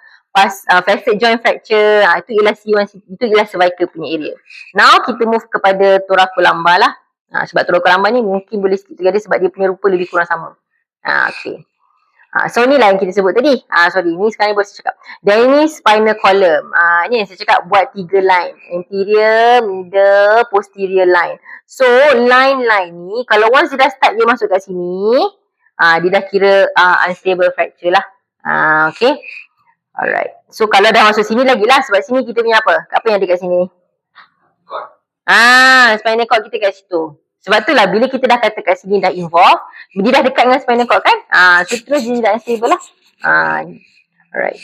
facet joint fracture, itu ialah C1, itu ialah cervical punya area. Now kita move kepada thoracolumbar lah. Sebab thoracolumbar ni mungkin boleh sikit tergada sebab dia punya rupa lebih kurang sama. Okay. So ni lah yang kita sebut tadi. Ni sekarang boleh saya cakap. Dan ini spinal column. Ni yang saya cakap buat 3 line. Anterior, middle, posterior line. So line-line ni kalau once dia dah start dia masuk kat sini, dia dah kira unstable fracture lah. Okay. Alright. So kalau dah masuk sini lagi lah, sebab sini kita punya apa? Apa yang ada kat sini? Spinal cord kita kat situ. Sebab tu lah bila kita dah kata kat sini dah involve, dia dah dekat dengan spinal cord kan? So terus dia dah unstable lah. Alright.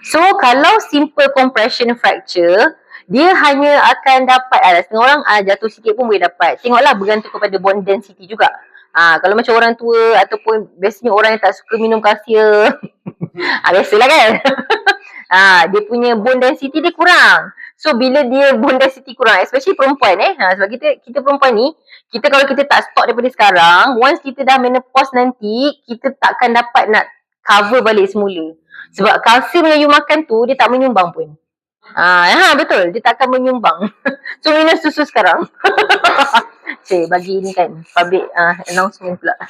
So kalau simple compression fracture, dia hanya akan dapat, setengah orang jatuh sikit pun boleh dapat. Tengoklah bergantung kepada bone density juga. Kalau macam orang tua ataupun biasanya orang yang tak suka minum kalsium, biasalah kan. Dia punya bone density dia kurang. So bila dia bone density kurang, especially perempuan sebab kita perempuan ni, kalau kita tak stop daripada sekarang, once kita dah menopause nanti, kita takkan dapat nak cover balik semula. Sebab kalsium yang you makan tu, dia tak menyumbang pun. Betul, dia takkan menyumbang. So minum susu sekarang. Bagi ni kan public announcement pula.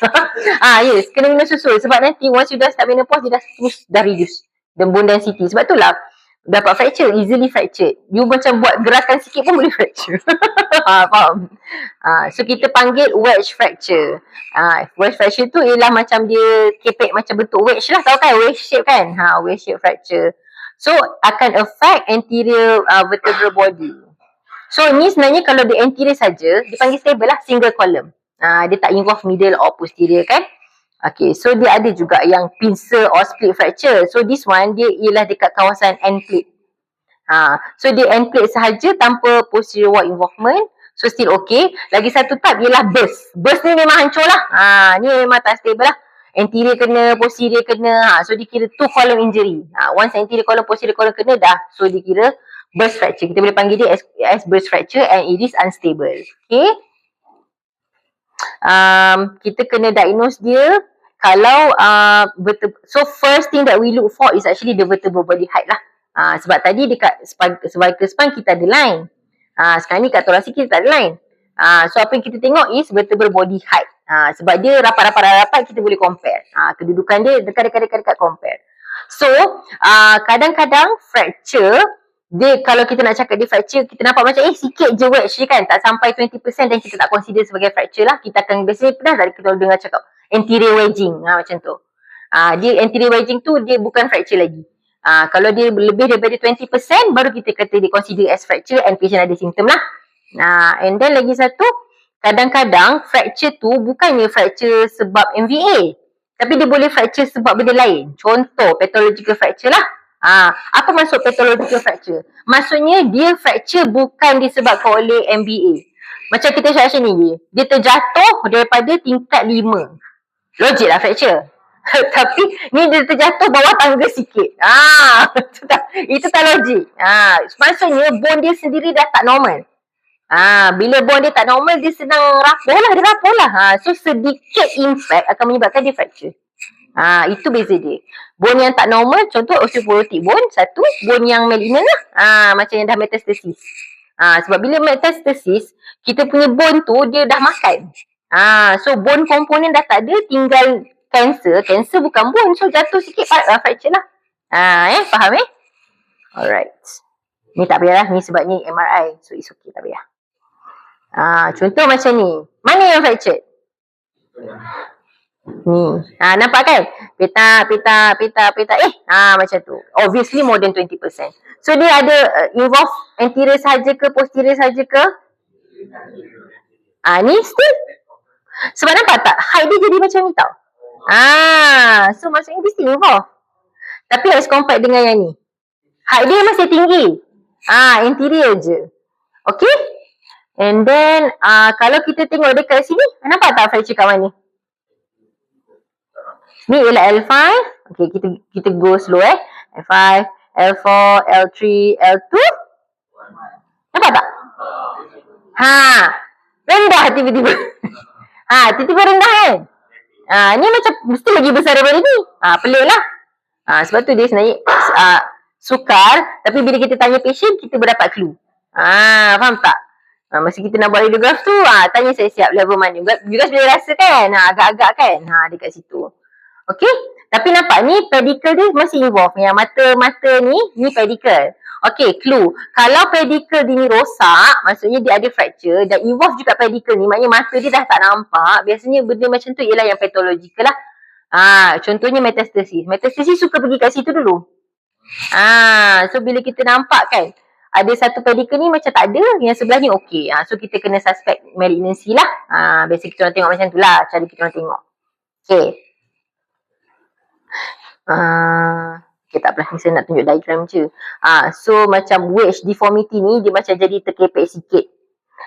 Yes, kena minum susu sebab nanti once you dah start menopause, dia dah reduce the bone density. Sebab tu lah dapat fracture, easily fractured. You macam buat gerakan sikit pun boleh fracture. Faham? So kita panggil wedge fracture. Wedge fracture tu ialah macam dia kepek macam bentuk wedge lah, tahu kan wedge shape kan? Wedge shape fracture. So akan affect anterior vertebral body. So ni sebenarnya kalau dia anterior saja, dia panggil stable lah, single column. Dia tak involve middle or posterior kan. Okay, so dia ada juga yang pincer or split fracture. So this one dia ialah dekat kawasan end plate. So dia end plate sahaja tanpa posterior wall involvement. So still okay. Lagi satu type ialah burst. Burst ni memang hancur lah. Ni memang tak stable lah. Anterior kena, posterior kena. So dikira 2 column injury. Once anterior column, posterior column kena dah. So dikira burst fracture. Kita boleh panggil dia as burst fracture and it is unstable. Okay. Kita kena diagnose dia kalau so first thing that we look for is actually the vertebral body height lah. Sebab tadi dekat cervical spine kita ada line. Sekarang ni kat thoracic kita tak ada line. So apa yang kita tengok is vertebral body height. Sebab dia rapat-rapat kita boleh compare. Kedudukan dia dekat compare. So kadang-kadang fracture dia, kalau kita nak cakap dia fracture, kita nampak macam sikit je wedge je kan, tak sampai 20% dan kita tak consider sebagai fracture lah. Kita akan biasanya pernah tak kita dengar cakap anterior wedging, macam tu. Dia anterior wedging tu dia bukan fracture lagi. Kalau dia lebih daripada 20% baru kita kata dia consider as fracture and patient ada simptom lah. And then lagi satu, kadang-kadang fracture tu bukannya fracture sebab MVA, tapi dia boleh fracture sebab benda lain. Contoh pathological fracture lah. Apa maksud pathological fracture? Maksudnya dia fracture bukan disebabkan oleh MBA. Macam kita cakap macam ni, dia terjatuh daripada tingkat 5. Logik lah fracture. Tapi ni dia terjatuh bawah tangga sikit. Itu tak logik. Maksudnya bone dia sendiri dah tak normal. Bila bone dia tak normal, dia senang rapuh lah. So sedikit impact akan menyebabkan dia fracture. Itu beza dia. Bone yang tak normal, contoh osteoporotic bone, satu. Bone yang malignant lah, macam yang dah metastasis. Sebab bila metastasis, kita punya bone tu dia dah makan. So bone komponen dah tak ada, tinggal cancer. Cancer bukan bone, so jatuh sikit fracture lah. Faham Alright. Ni tak payah lah, ni sebab ni MRI, so it's okay, tak payah. Contoh macam ni. Mana yang fractured? Ni. Nampak kan? Peta. Macam tu. Obviously more than 20%. So dia ada involve anterior saja ke posterior saja ke? Ni still. Sebab nampak tak? Height dia jadi macam ni tau. So maksudnya dia still involve. Tapi as compared dengan yang ni, height dia masih tinggi. Anterior je. Okay? And then kalau kita tengok dekat sini, nampak tak fracture kat mana? Ni ialah L5. Okay, kita go slow L5, L4, L3, L2. Nampak tak? Rendah tiba-tiba. Tiba-tiba rendah kan? Ni macam mesti lagi besar daripada ni. Pelik lah. Sebab tu dia sebenarnya sukar. Tapi bila kita tanya patient, kita berdapat clue. Faham tak? Masa kita nak buat radiograph tu, tanya saya siap level mana. Juga boleh rasa kan? Agak-agak kan? Dekat situ. Okay? Tapi nampak ni pedicle dia masih involve. Yang mata-mata ni pedicle. Okay, clue. Kalau pedicle dia ni rosak, maksudnya dia ada fracture dan involve juga pedicle ni, maknanya mata dia dah tak nampak. Biasanya benda macam tu ialah yang pathological lah. Contohnya metastasis. Metastasis suka pergi kat situ dulu. So bila kita nampak kan, ada satu pedicle ni macam tak ada, yang sebelah ni okey. So kita kena suspect malignancy lah. Biasa kita orang tengok macam tu lah, cara kita orang tengok. Okay. Okay, tak apalah, saya nak tunjuk diagram je. So macam wedge deformity ni, dia macam jadi terkepek sikit.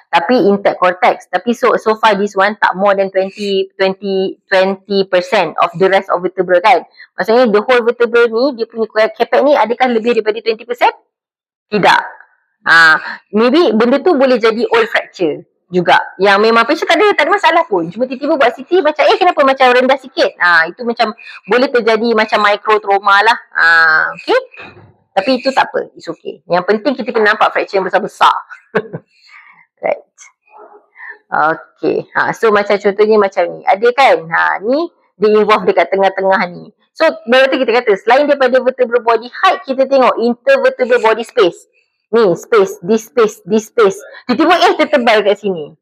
Tapi intact cortex. Tapi so far this one tak more than 20% of the rest of vertebra kan. Maksudnya the whole vertebra ni, dia punya kepek ni adakah lebih daripada 20%? Tidak. Maybe benda tu boleh jadi old fracture juga. Yang memang patient tak ada masalah pun. Cuma tiba-tiba buat CT macam kenapa macam rendah sikit. Itu macam boleh terjadi macam micro trauma lah. Okay. Tapi itu tak apa. It's okay. Yang penting kita kena nampak fracture yang besar-besar. Right. Okay. So macam contohnya macam ni. Ada kan? Ni dia involve dekat tengah-tengah ni. So berarti kita kata selain daripada vertebral body height, kita tengok intervertebral body space. Ni space, this space, this space. Tiba-tiba tertebal kat sini.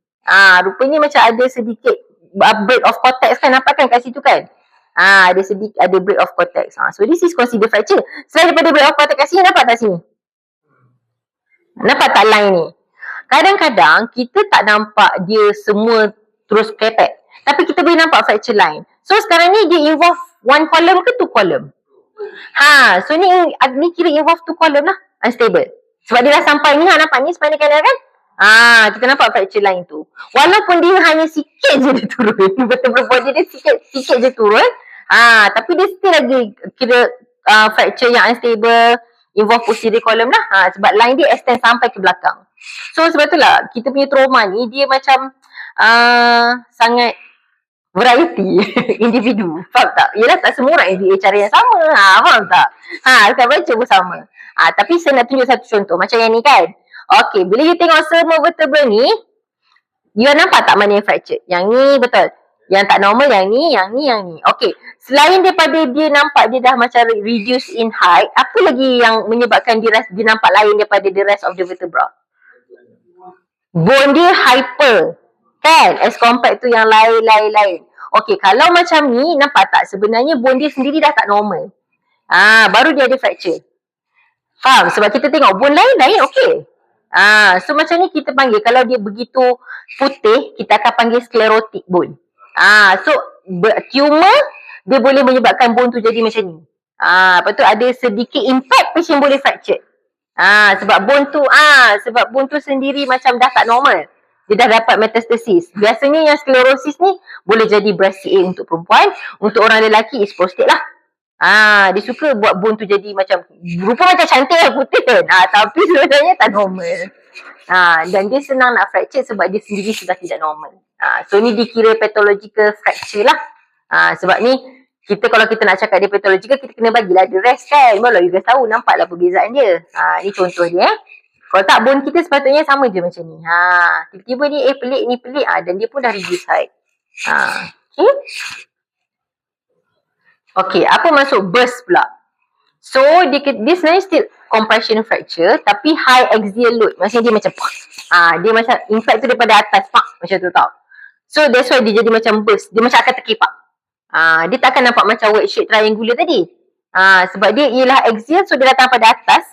Rupanya macam ada sedikit break of cortex kan, nampak kan kat situ kan? Ada sedikit, ada break of cortex. So this is considered fracture. Selain daripada break of cortex kat sini, nampak tak sini? Nampak tak line ni? Kadang-kadang kita tak nampak dia semua terus kepek. Tapi kita boleh nampak fracture line. So sekarang ni dia involve one column ke two column? So ni kira involve two column lah. Unstable. Sebab dia dah sampai ni, nampak ni spinal canal kan? Kita nampak fracture line tu. Walaupun dia hanya sikit je dia turun. Vertebral body dia sikit je turun. Tapi dia still lagi kira fracture yang unstable, involve posterior column lah. Sebab line dia extend sampai ke belakang. So sebab itulah kita punya trauma ni dia macam sangat variety individu. Faham tak? Yelah tak semua orang ADA cara yang sama. Faham tak? Saya baca pun sama. Tapi saya nak tunjuk satu contoh. Macam yang ni kan. Okay, bila you tengok semua vertebra ni, you nampak tak mana yang fractured? Yang ni betul. Yang tak normal, yang ni. Okay, selain daripada dia nampak dia dah macam reduce in height, apa lagi yang menyebabkan dia nampak lain daripada the rest of the vertebra? Bone dia hyper. Kan? As compared to yang lain. Okay, kalau macam ni, nampak tak? Sebenarnya bone dia sendiri dah tak normal. Baru dia ada fracture. Faham? Sebab kita tengok bone lain, okay. So macam ni kita panggil, kalau dia begitu putih, kita akan panggil sclerotic bone. So tumor, dia boleh menyebabkan bone tu jadi macam ni. Lepas tu ada sedikit impact, patient boleh fracture. Sebab bone tu sendiri macam dah tak normal. Dia dah dapat metastasis. Biasanya yang sclerosis ni boleh jadi breast CA untuk perempuan, untuk orang lelaki is prostate lah. Dia suka buat bone tu jadi macam rupa macam cantik lah, putih kan. Tapi sebenarnya tak normal. Dan dia senang nak fracture sebab dia sendiri sudah tidak normal. So ni dikira pathological fracture lah. Sebab ni kalau kita nak cakap dia pathological, kita kena bagilah the rest kan. Barulah you guys tahu, nampaklah perbezaan dia. Ni contoh dia. Kalau tak, bone kita sepatutnya sama je macam ni. Tiba-tiba ni pelik dan dia pun dah reduce height. Okay, apa masuk burst pula? So, dia sebenarnya still compression fracture tapi high axial load. Maksudnya dia macam dia macam impact tu daripada atas macam tu tau. So, that's why dia jadi macam burst. Dia macam akan terkepak. Dia tak akan nampak macam wedge shape triangular tadi. Sebab dia ialah axial, so dia datang pada atas.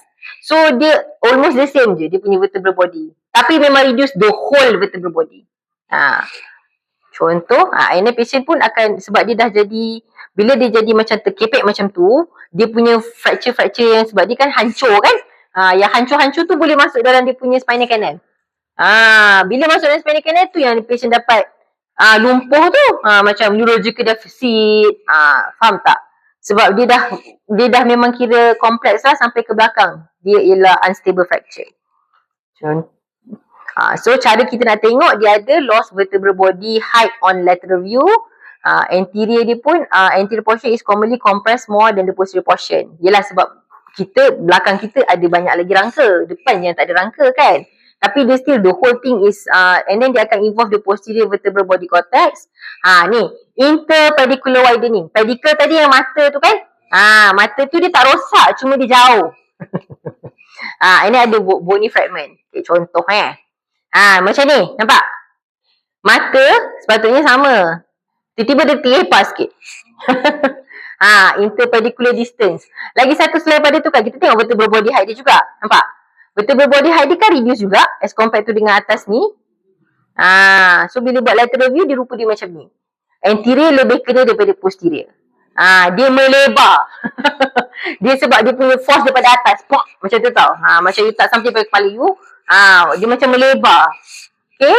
So, dia almost the same je, dia punya vertebral body. Tapi memang reduce the whole vertebral body. Contoh, ini patient pun akan, sebab dia dah jadi, bila dia jadi macam terkepek macam tu, dia punya fracture yang, sebab dia kan hancur kan. Yang hancur-hancur tu boleh masuk dalam dia punya spinal canal. Bila masuk dalam spinal canal tu yang patient dapat lumpuh tu, macam neurological deficit. Faham tak? Sebab dia dah memang kira kompleks lah sampai ke belakang. Dia ialah unstable fracture. So cara kita nak tengok, dia ada lost vertebral body height on lateral view. Anterior dia pun, anterior portion is commonly compressed more than the posterior portion. Yelah sebab belakang kita ada banyak lagi rangka, depan yang tak ada rangka kan. Tapi dia still the whole thing is, and then dia akan involve the posterior vertebral body cortex. Ni, interpedicular widening. Pedicle tadi yang mata tu kan, mata tu dia tak rosak, cuma dia jauh. Ini ada bony fragment. Okay, contoh macam ni, nampak? Mata sepatutnya sama. Tiba-tiba dia terlepas sikit. Interpedicular distance. Lagi satu selain pada tu kan, kita tengok vertebral body height dia juga. Nampak? Vertebral body height dia kan reduce juga as compared to dengan atas ni. So bila buat lateral view, dia rupa dia macam ni. Anterior lebih kena daripada posterior. Dia melebar. Dia sebab dia punya force daripada atas. Macam tu tau. Macam you tak sampai pada kepala you. Dia macam melebar. Okay.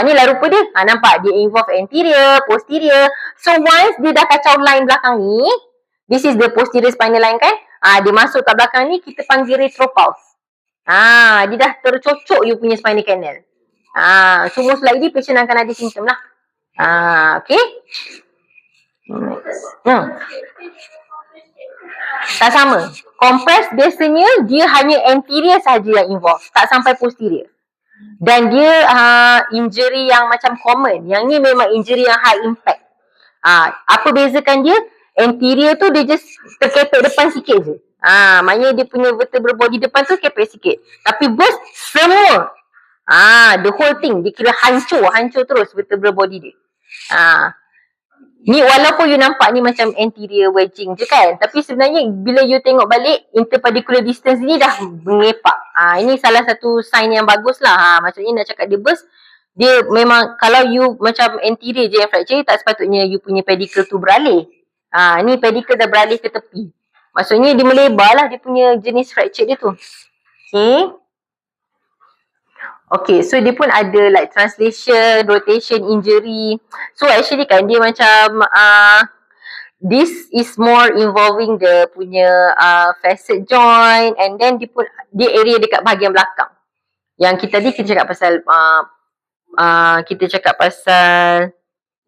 Ni lah rupa dia. Nampak? Dia involve anterior, posterior. So once dia dah kacau line belakang ni, this is the posterior spinal line kan. Dia masuk kat belakang ni, kita panggil retropulse. Dia dah tercocok you punya spinal canal. So most likely patient akan ada simptom lah. Okay. Tak sama. Compress biasanya dia hanya anterior saja yang involve, tak sampai posterior. Dan dia injury yang macam common. Yang ni memang injury yang high impact. Apa bezakan dia? Anterior tu dia just terkepek depan sikit je. Maknanya dia punya vertebral body depan tu kepek sikit. Tapi burst semua. The whole thing. Dia kira hancur terus vertebral body dia. Ni walaupun you nampak ni macam anterior wedging je kan, tapi sebenarnya bila you tengok balik, interpedicular distance ni dah mengepak. Ini salah satu sign yang bagus lah. Maksudnya nak cakap dia burst, dia memang kalau you macam anterior je yang fracture, tak sepatutnya you punya pedicle tu beralih. Ni pedicle dah beralih ke tepi. Maksudnya dia melebar lah dia punya jenis fracture dia tu. Okay. Okay, so dia pun ada like translation, rotation, injury. So actually kan dia macam this is more involving the punya facet joint, and then dia area dekat bahagian belakang. Yang kita cakap pasal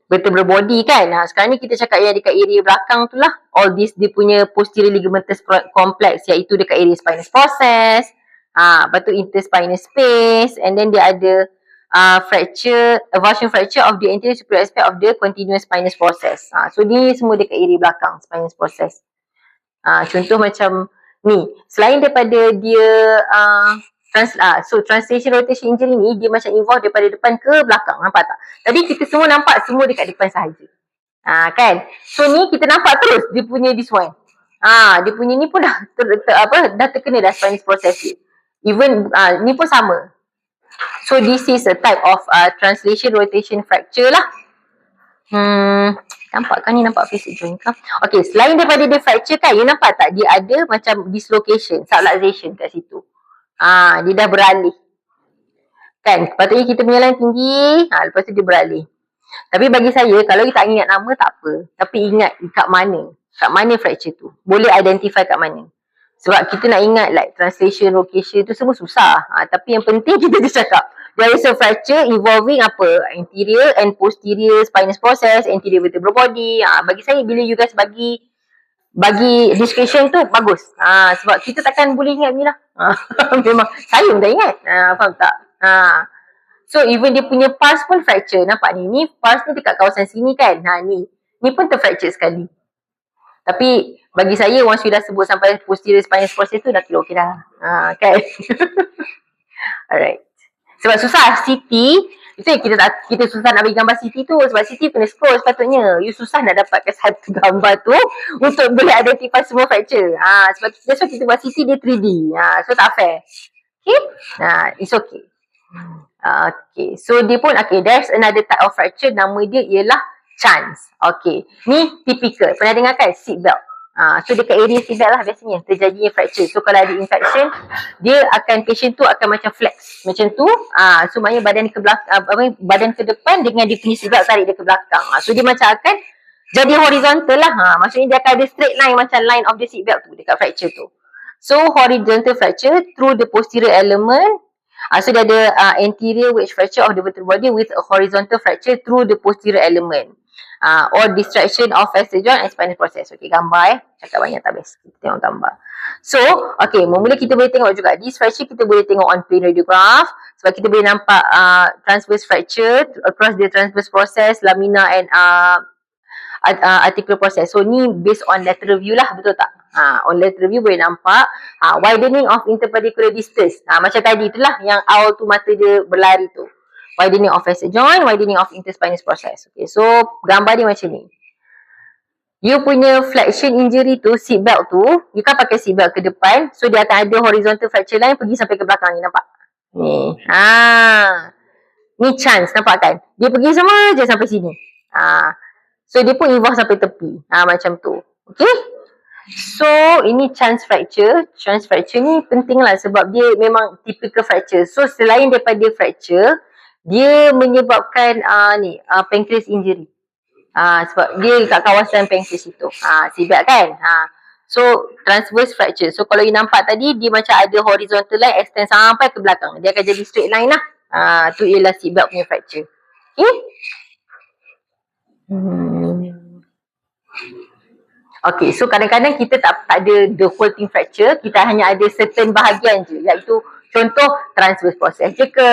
vertebral body kan. Sekarang ni kita cakap yang dekat area belakang tu lah. All this dia punya posterior ligamentous complex, iaitu dekat area spinous process. Lepas tu interspinous space, and then dia ada avulsion fracture of the anterior superior aspect of the continuous spinous process. So ni semua dekat area belakang spinous process. Contoh macam ni, selain daripada dia translation rotation injury ni, dia macam involve daripada depan ke belakang, nampak tak? Tadi kita semua nampak semua dekat depan sahaja. Kan? So ni kita nampak terus dia punya this one. Dia punya ni pun dah terkena dah spinous process dia. Even ni pun sama. So this is a type of translation rotation fracture lah. Nampak kan ni, nampak facet joint kan? Okay, selain daripada dia fracture kan, you nampak tak dia ada macam dislocation, subluxation kat situ. Dia dah beralih. Kan, patutnya kita punya line tinggi, lepas tu dia beralih. Tapi bagi saya, kalau you tak ingat nama tak apa, tapi ingat kat mana fracture tu. Boleh identify kat mana. Sebab kita nak ingat like translation, location tu semua susah. Tapi yang penting kita just cakap there is a fracture involving apa? Anterior and posterior spinous process, anterior vertebral body. Bagi saya bila you guys bagi description tu bagus. Sebab kita takkan boleh ingat ni lah. Memang saya pun tak ingat. Faham tak? So even dia punya pulse pun fracture. Nampak ni? Ni pulse ni dekat kawasan sini kan? Ni pun terfracture sekali. Tapi bagi saya once you dah sebut sampai posterior spinous process tu dah kira okey dah. Kan? Alright. Sebab susah CT, itu kita susah nak bagi gambar CT tu sebab CT kena scroll sepatutnya. You susah nak dapatkan satu gambar tu untuk boleh identify semua fracture. Sebab kita buat CT dia 3D. So tak fair. Okay? It's okay. Okay. So dia pun there's another type of fracture, nama dia ialah chance. Okay. Ni typical. Pernah dengar kan? Seat belt. So dekat area seat belt lah biasanya terjadinya fracture. So kalau ada infection, patient tu akan macam flex. Macam tu. So maknanya badan ke belakang, badan ke depan dengan dia punya seat belt tarik dia ke belakang. So dia macam akan jadi horizontal lah. Maksudnya dia akan ada straight line macam line of the seat belt tu dekat fracture tu. So horizontal fracture through the posterior element. So dia ada anterior wedge fracture of the vertebral body with a horizontal fracture through the posterior element. Or distraction of facet joint and spinal process. Okay, gambar cakap banyak tak best. Kita tengok gambar. So, mula kita boleh tengok juga this fracture kita boleh tengok on plain radiograph sebab kita boleh nampak transverse fracture across the transverse process, lamina and articular process. So ni based on lateral view lah, betul tak? On lateral view boleh nampak widening of interpedicular distance. Macam tadi itulah yang awal tu mata dia berlari tu. Widening of facet joint, widening of interspinous process. Okay, so gambar dia macam ni. You punya flexion injury tu, seat belt tu, you kan pakai seat belt ke depan, so dia akan ada horizontal fracture line pergi sampai ke belakang ni, nampak? Ni. Ni chance, nampak kan? Dia pergi sama je sampai sini. So dia pun involve sampai tepi. Macam tu. Okay? So ini chance fracture. Chance fracture ni penting lah sebab dia memang typical fracture. So selain daripada fracture, dia menyebabkan pancreas injury. Sebab dia kat kawasan pancreas itu. Sibak kan? So transverse fracture. So kalau you nampak tadi, dia macam ada horizontal line extend sampai ke belakang. Dia akan jadi straight line lah. Tu ialah sibak punya fracture. Okay? Okay, so kadang-kadang kita tak ada the whole thing fracture. Kita hanya ada certain bahagian je. Iaitu contoh transverse process je ke.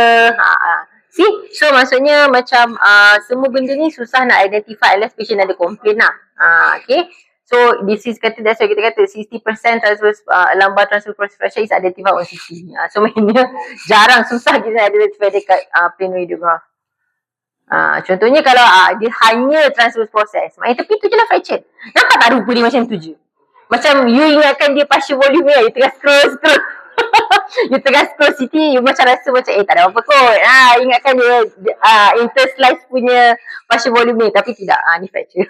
See? So maksudnya macam semua benda ni susah nak identify unless patient ada complain lah. Okay. So this is that's why kita kata 60% transverse lumbar transverse fracture is identified on CT. So maknanya jarang, susah kita nak identify dekat plain radiograph. Contohnya kalau dia hanya transverse process, maknanya tepi tu je lah fracture. Nampak tak rupa dia macam tu je? Macam you ingatkan dia partial volume ni, you tengah scroll. You tengah scroll CT, you macam rasa macam tak ada apa kot. Ingatkan dia interslice punya partial volume ni, tapi tidak. Ni fracture.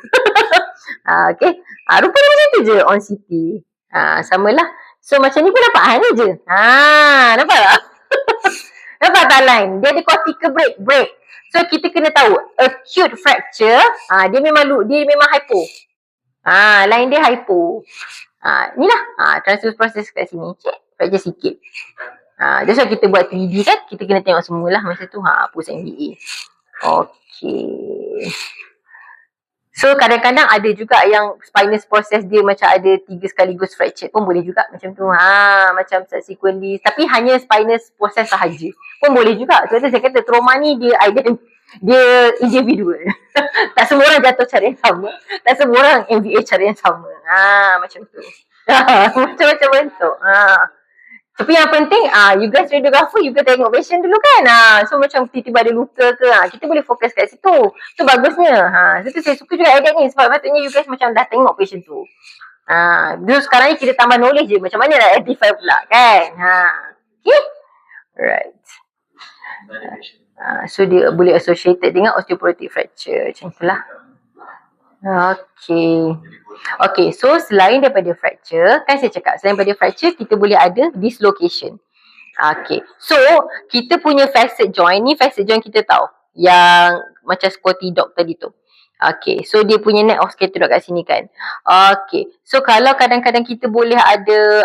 Okay. Rupanya macam tu je on CT. Samalah. So macam ni pun nampak hanya je. Nampak tak? Nampak tak line? Dia ada cortical break. So kita kena tahu acute fracture, dia memang hypo. Line dia hypo. Inilah transverse process kat sini. Cek fracture sikit. That's why kita buat 3D kan, kita kena tengok semualah masa tu. Post MBA. Okay. So kadang-kadang ada juga yang spinous process dia macam ada 3 sekaligus fracture pun boleh juga macam tu. Macam subsequently. Tapi hanya spinous process sahaja pun boleh juga. So saya kata trauma ni dia individual. Tak semua orang jatuh cara yang sama. Tak semua orang MBA cara yang sama. Macam tu. Macam-macam bentuk. Tapi yang penting, you guys radiographer, you guys tengok patient dulu kan. So macam tiba-tiba ada luka ke, kita boleh fokus kat situ. Itu bagusnya. Itu saya suka juga edit ni sebab patutnya you guys macam dah tengok patient tu. Dulu sekarang ni kita tambah knowledge je. Macam mana nak identify pula kan. Okay. Right. So dia boleh associated dengan osteoporotic fracture. Macam itulah. Okay, so selain daripada fracture, kan saya cakap selain daripada fracture, kita boleh ada dislocation. Okay, so kita punya facet joint ni, facet joint kita tahu yang macam Scotty dog tadi tu. Okay, so dia punya neck of scattered kat sini kan. Okay, so kalau kadang-kadang kita boleh ada,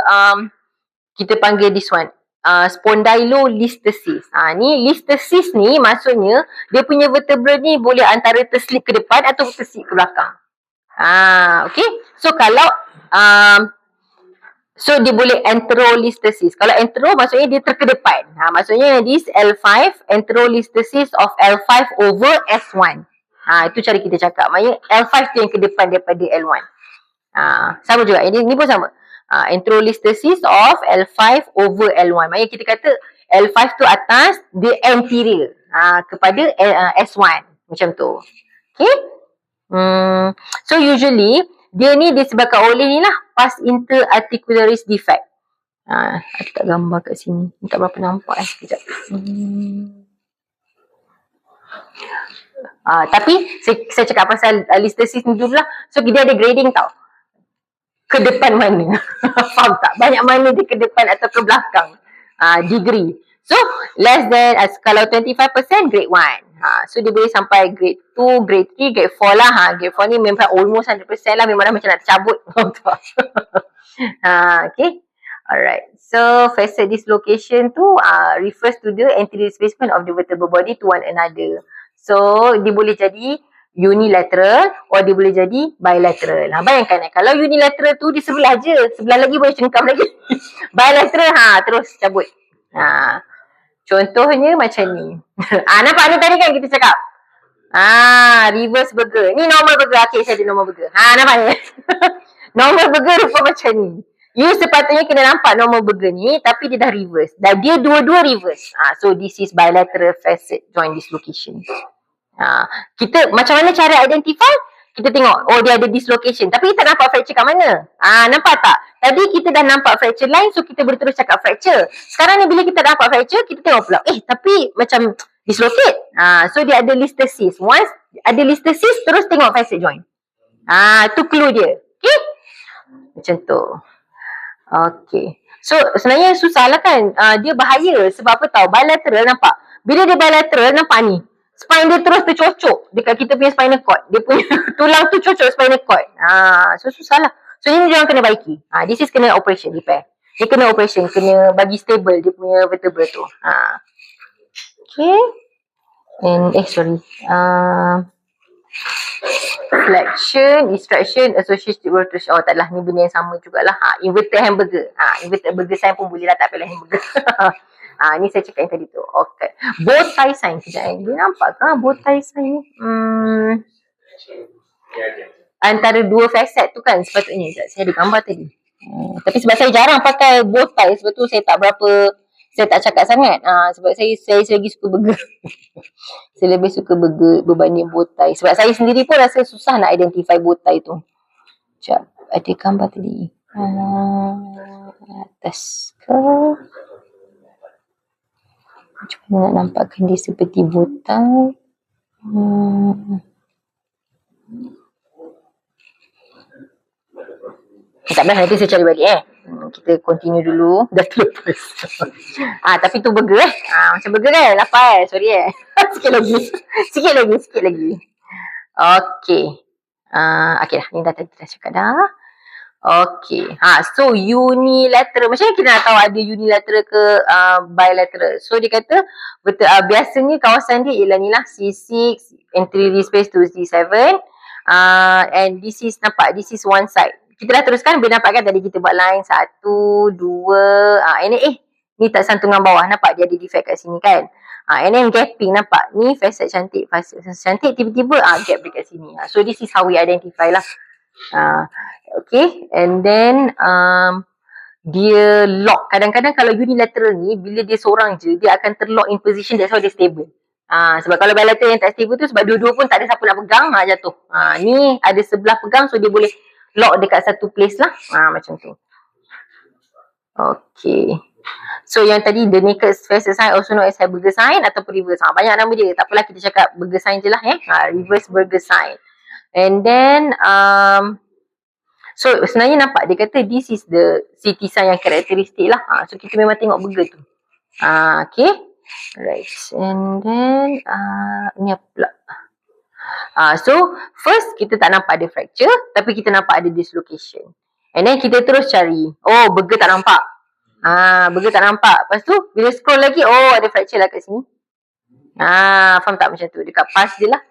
kita panggil this one, spondylolisthesis. Ni listhesis ni maksudnya dia punya vertebra ni boleh antara terslip ke depan atau terslip ke belakang. Okay. So kalau so dia boleh anterolisthesis. Kalau antero maksudnya dia terkedepan. Maksudnya this L5 anterolisthesis of L5 over S1. Itu cara kita cakap. Maksudnya L5 tu yang ke depan daripada L1. Sama juga. Ini pun sama. Anterolisthesis of L5 over L1. Maksudnya kita kata L5 tu atas, dia anterior kepada S1. Macam tu. Okay. So usually dia ni disebabkan oleh ni lah pars interarticularis defect. Aku tak gambar kat sini. Tak berapa nampak sekejap. Tapi saya cakap pasal listhesis ni dulu lah. So dia ada grading tau. Ke depan mana? Faham tak? Banyak mana dia ke depan atau ke belakang. Degree. So less than, kalau 25% grade 1. So dia boleh sampai grade 2, grade 3, grade 4 lah. Grade 4 ni memang almost 100% lah. Memang dah macam nak tercabut. Okay. Alright. So facet dislocation tu refers to the anterior displacement of the vertebral body to one another. So dia boleh jadi unilateral or dia boleh jadi bilateral. Bayangkan kalau unilateral tu di sebelah je. Sebelah lagi boleh cengkam lagi. Bilateral terus cabut. Contohnya macam ni. Nampak ni tadi kan kita cakap. Reverse burger. Ni normal burger. Okay, saya ada normal burger. Nampak ni. Normal burger rupa macam ni. You sepatutnya kena nampak normal burger ni, tapi dia dah reverse. Dan dia dua-dua reverse. So this is bilateral facet joint dislocation. Kita macam mana cara identify? Kita tengok, dia ada dislocation. Tapi kita nampak fracture kat mana? Nampak tak? Tadi kita dah nampak fracture line, so kita boleh terus cakap fracture. Sekarang ni bila kita nampak fracture, kita tengok pula, tapi macam dislocate. So dia ada listhesis. Once ada listhesis, terus tengok facet joint. Tu clue dia. Okay? Macam tu. Okay. So sebenarnya susah lah kan. Dia bahaya. Sebab apa tahu? Bilateral nampak. Bila dia bilateral, nampak ni. Spine dia terus tercocok dekat kita punya spinal cord. Dia punya tulang tu cocok spinal cord. So susah lah. So ini dia orang kena baiki. This is kena operation, repair. Dia kena operation, kena bagi stable dia punya vertebra tu. Okay. And sorry. Flexion, extraction, associated rotation. Taklah, ni benda yang sama jugalah. Inverted hamburger. Inverted burger sign pun boleh lah, tak payah hamburger. Ni saya cakap yang tadi tu. Okay. Bow tie sign. Sekejap. Dia nampak ke bow tie sign ni? Antara dua facet tu kan sepatutnya. Saya ada gambar tadi. Tapi sebab saya jarang pakai bow tie, sebab tu saya tak cakap sangat. Sebab saya lagi suka burger. Saya lebih suka burger berbanding bow tie. Sebab saya sendiri pun rasa susah nak identify bow tie tu. Sekejap. Ada gambar tadi. Atas ke? Macam mana nak nampakkan dia seperti bow tie? Tak apa, nanti saya cari balik Kita continue dulu. Dah terlepas. Tapi tu burger macam burger kan? Lapar sorry sikit lagi. Sikit lagi. Okay. Okay dah. Ni dah tadi dah cakap dah. Okay. So unilateral. Macam mana kita nak tahu ada unilateral ke bilateral? So dia kata betul, biasanya kawasan dia ialah ni lah C6 entry space to C7 and this is nampak, this is one side. Kita dah teruskan, boleh nampak kan tadi kita buat line 1, 2 ini ni tak santungan bawah, nampak dia ada defect kat sini kan. And then gapping, nampak ni facet cantik, tiba-tiba gap dekat sini. So this is how we identify lah. Okay, and then dia lock. Kadang-kadang kalau unilateral ni, bila dia seorang je, dia akan terlock in position, that's why dia stable. Sebab kalau bilateral yang tak stable tu, sebab dua-dua pun tak ada siapa nak pegang, jatuh. Ni ada sebelah pegang, so dia boleh lock dekat satu place lah. Macam tu. Okay. So yang tadi, the naked facet sign also known as Hamburger sign ataupun reverse. Banyak nama dia. Tak apalah, kita cakap burger sign je lah. Reverse burger sign. And then, so sebenarnya nampak, dia kata this is the CT sign yang karakteristik lah. So kita memang tengok burger tu. Okay. Right. And then, ni apa pula? So first kita tak nampak ada fracture, tapi kita nampak ada dislocation. And then kita terus cari, burger tak nampak. Burger tak nampak. Lepas tu bila scroll lagi, ada fracture lah kat sini. Faham tak macam tu? Dekat pas je lah.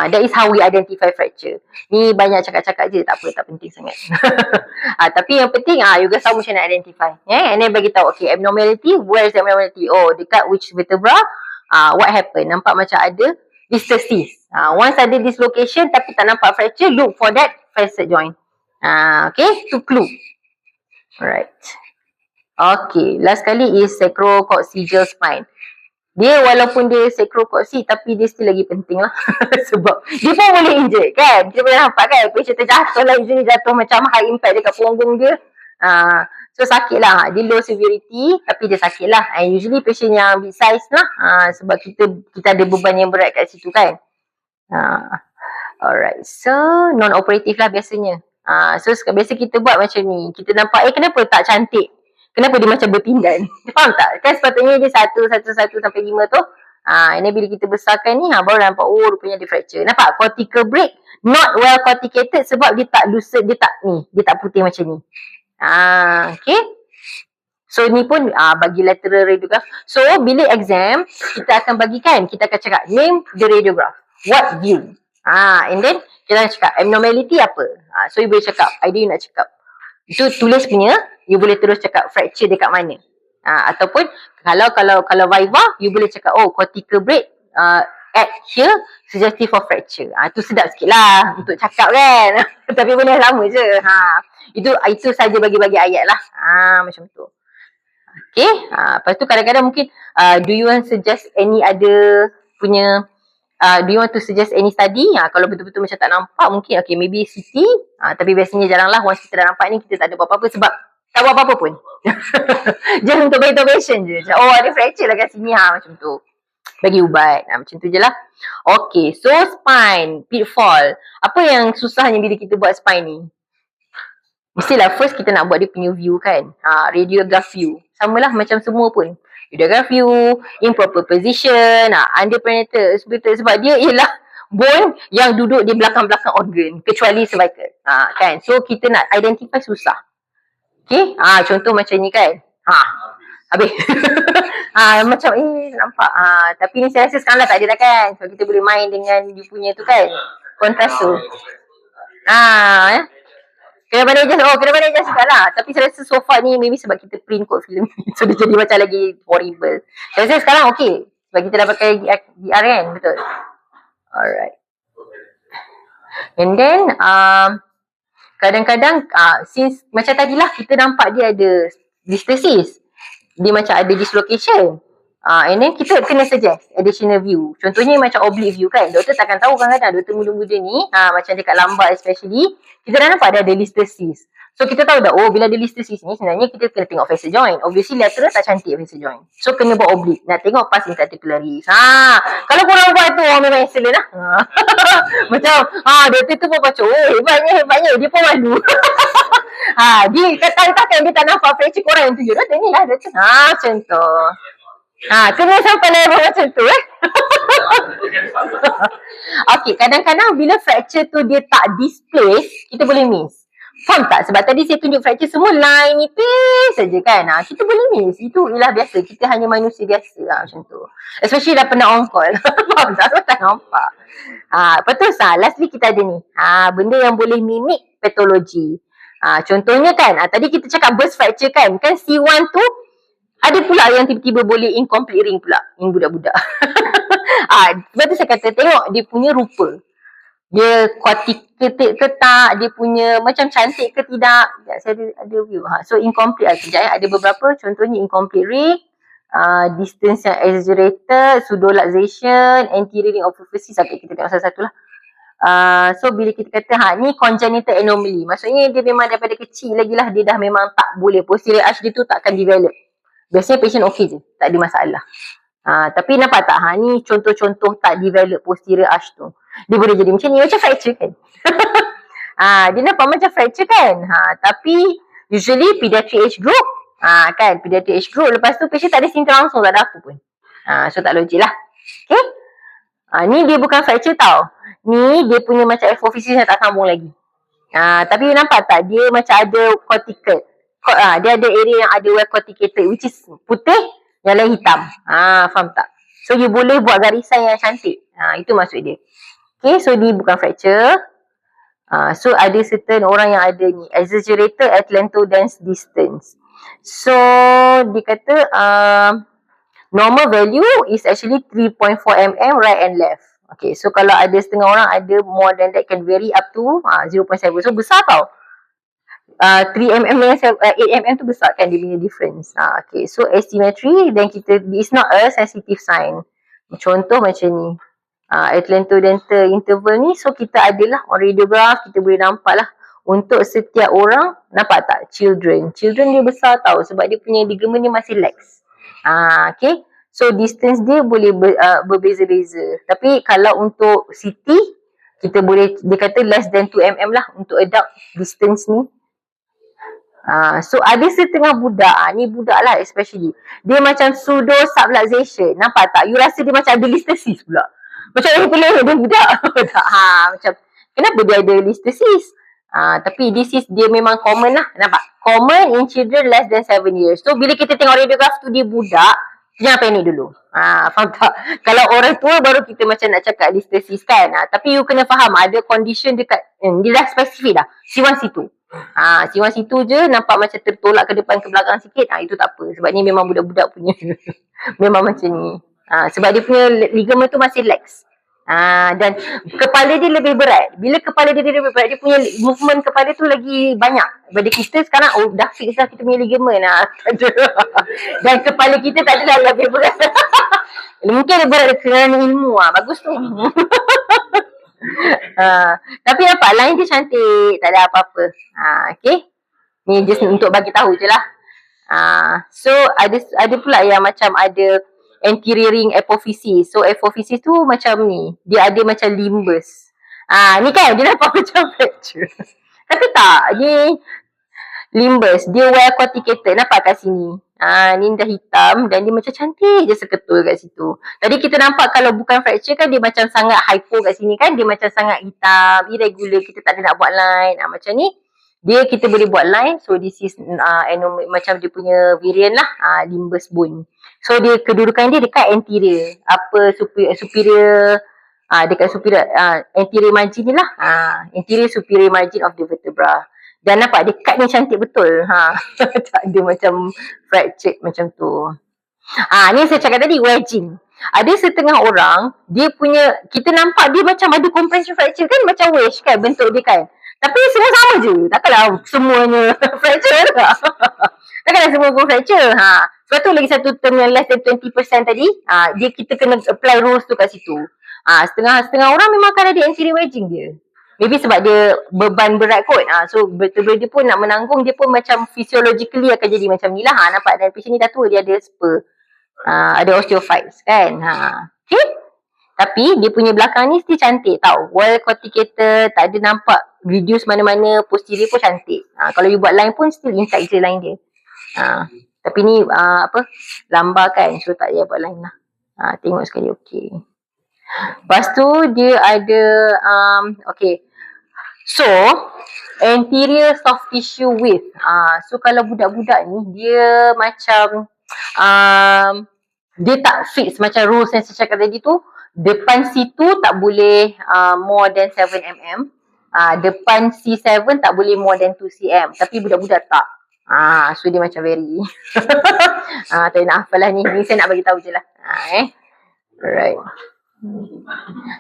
That is how we identify fracture. Ni banyak cakap-cakap je, tak apa, tak penting sangat. Tapi yang penting, you guys tahu macam nak identify. And then bagi tahu, okay, abnormality, where is the abnormality? Dekat which vertebra? What happened? Nampak macam ada distosis. Once ada dislocation tapi tak nampak fracture, look for that facet joint. Okay, to clue. Alright. Okay, last kali is sacrococcygeal spine. Dia walaupun dia sacrococcyx tapi dia still lagi penting lah. Sebab dia pun boleh injured kan. Kita boleh nampak kan, patient terjatuh lah, usually jatuh macam high impact dekat punggung dia. So sakit lah, dia low severity tapi dia sakit lah. And usually patient yang big size lah, sebab kita ada beban yang berat kat situ kan. Alright, so non-operative lah biasanya. So biasa kita buat macam ni. Kita nampak, kenapa tak cantik? Kenapa dia macam berpindan? Faham tak? Kan sepatutnya dia 1 sampai 5 tu. Ini bila kita besarkan ni, baru nampak, rupanya dia fracture. Nampak? Cortical break, not well corticated sebab dia tak lucid, dia tak putih macam ni. Okay. So ni pun bagi lateral radiograph. So bila exam, kita akan bagikan, kita akan cakap, name the radiograph. What view? And then, kita akan cakap, abnormality apa? So you boleh cakap, idea you nak cakap. Itu tulis punya, you boleh terus cakap fracture dekat mana. Ataupun kalau Viva, you boleh cakap cortical break at here suggestive for fracture. Itu sedap sikit lah untuk cakap kan. Tapi benda lama je. Itu saja bagi-bagi ayat lah. Macam tu. Okay. Lepas tu kadang-kadang mungkin do you want suggest any other punya do you want to suggest any study? Kalau betul-betul macam tak nampak, mungkin okay, maybe CT. Tapi biasanya jarang lah, once kita dah nampak ni, kita tak ada buat apa-apa sebab tak buat apa-apa pun. Just untuk bagi patient je. Ada fracture lah kat sini, macam tu. Bagi ubat. Macam tu je lah. Okay, so spine, pitfall. Apa yang susahnya bila kita buat spine ni? Mestilah first kita nak buat dia punya view kan. Radiograph view. Samalah macam semua pun. Radiograph view, improper position, underpenetrated hospital sebab dia ialah bone yang duduk di belakang-belakang organ kecuali cervical. Kan? So kita nak identify susah. Okay? Contoh macam ni kan. Habis. Macam nampak. Tapi ni saya rasa sekarang dah tak ada dah kan. So kita boleh main dengan dia punya tu kan. Kontras tu. Kena banding adjust juga lah. Tapi saya rasa so far ni maybe sebab kita print kot film ni. So dia jadi macam lagi horrible. Saya rasa sekarang okay. Sebab kita dah pakai VR kan. Betul. Alright. And then kadang-kadang since macam tadilah kita nampak dia ada distosis. Dia macam ada dislocation. And then kita kena suggest additional view. Contohnya macam oblique view kan. Doktor takkan tahu kadang-kadang doktor muda-muda ni macam dekat lambat especially, kita dah nampak dia ada listosis. So kita tahu dah, bila ada listosis ni sebenarnya kita kena tengok facet joint. Obviously lateral tak cantik facet joint. So kena buat oblique. Nak tengok pars interarticularis. Kalau korang buat tu memang excellent lah. Macam doktor tu pun macam hebatnya dia pun malu. Dia kata dia tak nampak fracture korang yang tunjuk. Dia ni lah, dia tu. Macam tu. Kena sampai level macam tu Okay, kadang-kadang bila fracture tu dia tak displace, kita boleh miss. Faham tak? Sebab tadi saya tunjuk fracture semua line nipis saja kan. Kita boleh miss. Itu ialah biasa. Kita hanya manusia biasa macam tu. Especially dah pernah on call. Faham tak? Sebab tak nampak. Lepas tu lastly kita ada ni. Benda yang boleh mimik patologi. Contohnya kan, tadi kita cakap burst fracture kan. Kan C1 tu ada pula yang tiba-tiba boleh incomplete ring pula. Yang budak-budak. Sebab tu saya kata tengok dia punya rupa. Dia kuatik ke tak, dia punya macam cantik ke tidak. Saya ada view. So incomplete kejap ada beberapa contohnya incomplete ring, distance yang exaggerated, pseudolization, anterior ring of apophysis. Kita tengok satu-satu lah. So bila kita kata ni congenital anomaly, maksudnya dia memang daripada kecil lagi lah dia dah memang tak boleh, posterior arch dia tu takkan develop. Biasanya patient okey je, tak ada masalah. Tapi nampak tak, ni contoh-contoh tak develop posterior arch tu. Dia boleh jadi macam ni, macam fracture kan. Dia nampak macam fracture kan. Tapi usually pediatric age group, kan, pediatric age group, lepas tu patient tak ada simptom langsung, tak ada apa pun. So tak logik lah. Okay. Ni dia bukan fracture tau. Ni dia punya macam apophysis yang tak sambung lagi. Tapi nampak tak, dia macam ada cortical. Dia ada area yang ada well corticated, which is putih, yang lain hitam. Faham tak? So you boleh buat garisan yang cantik. Itu maksud dia. Okay, so ni bukan fracture. So ada certain orang yang ada ni, exaggerated atlanto-dense distance. So dia kata normal value is actually 3.4 mm right and left. Okay, so kalau ada setengah orang ada more than that, can vary up to 0.7. So besar tau. 3 mm dengan 8 mm tu besar kan dia punya difference. Okay, so asymmetry, dan kita, it's not a sensitive sign. Contoh macam ni. Atlantodental interval ni, so kita adalah on radiograph, kita boleh nampak lah untuk setiap orang. Nampak tak? Children dia besar tau sebab dia punya ligament dia masih lax. Okay, so distance dia boleh berbeza-beza. Tapi kalau untuk CT, kita boleh, dia kata less than 2 mm lah untuk adult distance ni. So ada setengah budak, ni budak lah especially, dia macam pseudo subluxation. Nampak tak? You rasa dia macam ada listesis pula. Macam dia budak. Macam kenapa dia ada listesis? Tapi this is, dia memang common lah. Nampak? Common in children less than 7 years. So bila kita tengok radiograph tu dia budak, jangan panik dulu. Faham tak? Kalau orang tua baru kita macam nak cakap listesis kan. Tapi you kena faham ada condition dekat, dia dah spesifik dah. C1 C2. C1 C2 je nampak macam tertolak ke depan ke belakang sikit. Itu tak apa. Sebab ni memang budak-budak punya. Memang macam ni. Sebab dia punya ligament tu masih lax. Dan kepala dia lebih berat. Bila kepala dia lebih berat, dia punya movement kepala tu lagi banyak daripada kita sekarang. Dah fix lah kita punya ligament. Dan kepala kita tak adalah lebih berat. Mungkin lebih berat kerana ilmu. Bagus tu. Tapi nampak line dia cantik, tak ada apa-apa. Okay, ni just untuk bagi tahu je lah. So ada pula yang macam ada anterior ring apophysis. So apophysis tu macam ni, dia ada macam limbus. Ni kan dia nampak macam fracture. Tapi tak, ni limbus, dia well corticated. Nampak kat sini. Ni dah hitam dan dia macam cantik je seketul kat situ. Tadi kita nampak kalau bukan fracture kan dia macam sangat hypo kat sini kan. Dia macam sangat hitam, irregular, kita tak ada nak buat line. Macam ni, dia kita boleh buat line. So this is macam dia punya variant lah, limbus bone. So dia kedudukan dia dekat anterior, superior, dekat superior, anterior margin ni lah. Anterior superior margin of the vertebra. Dan nampak dia cut ni cantik betul. Tak ada macam fractured macam tu. Ni saya cakap tadi, wedging. Ada setengah orang, dia punya, kita nampak dia macam ada compression fracture kan, macam wedge kan bentuk dia kan. Tapi semua sama je. Takkanlah semuanya fracture tak? Takkanlah semua pun fracture. Sebab tu lagi satu term yang less than 20% tadi, dia kita kena apply rules tu kat situ. Setengah orang memang akan ada anterior wedging dia. Maybe sebab dia beban berat kot. So vertebra dia pun nak menanggung, dia pun macam physiologically akan jadi macam ni lah. Nampak dan patient ni dah tua, dia ada spur. Ada osteophytes kan. Okay. Tapi dia punya belakang ni still cantik tau. Well corticated, tak ada nampak reduce mana-mana, posterior pun cantik. Kalau you buat line pun still intact je line dia. Tapi ni lambar kan, so tak payah buat line lah. Tengok sekali okey. Lepas tu dia ada okay. So anterior soft tissue width. So kalau budak-budak ni dia macam dia tak fix macam rules yang saya cakap tadi tu. Depan situ tak boleh more than 7 mm. Depan C7 tak boleh more than 2 cm. Tapi budak-budak tak. So dia macam very tak nak hafal lah ni. Ni saya nak bagi tahu je lah. Alright.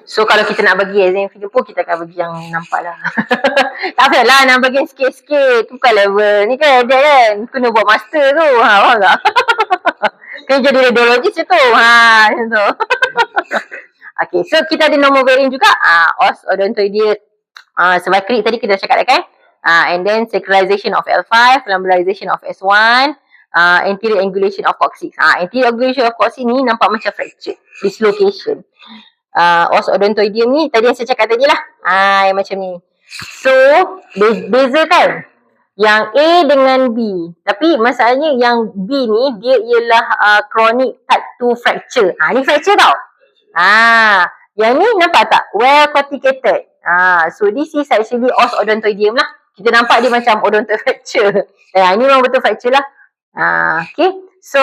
So kalau kita nak bagi exam figure pun kita akan bagi yang nampak lah. Tak apalah nak bagi sikit-sikit. Tu bukan level ni kan ada kan. Kena buat master tu. Faham tak? Kena jadi radiologist je tu. Macam tu. Okay, so kita ada normal variant juga. Os odontoidea cervical tadi kita dah cakap dah kan. And then sacralization of L5, lumbarization of S1, anterior angulation of coccyx. Anterior angulation of coccyx ni nampak macam fracture, dislocation. Os odontoideum ni tadi yang saya cakap tadi lah. Yang macam ni. So, beza kan? Yang A dengan B. Tapi masalahnya yang B ni dia ialah chronic type 2 fracture. Ni fracture tau. Yang ni nampak tak? Well corticated. So this is actually os odontoideum lah. Kita nampak dia macam odontoid fracture. Ini memang betul fracture lah. Okay. So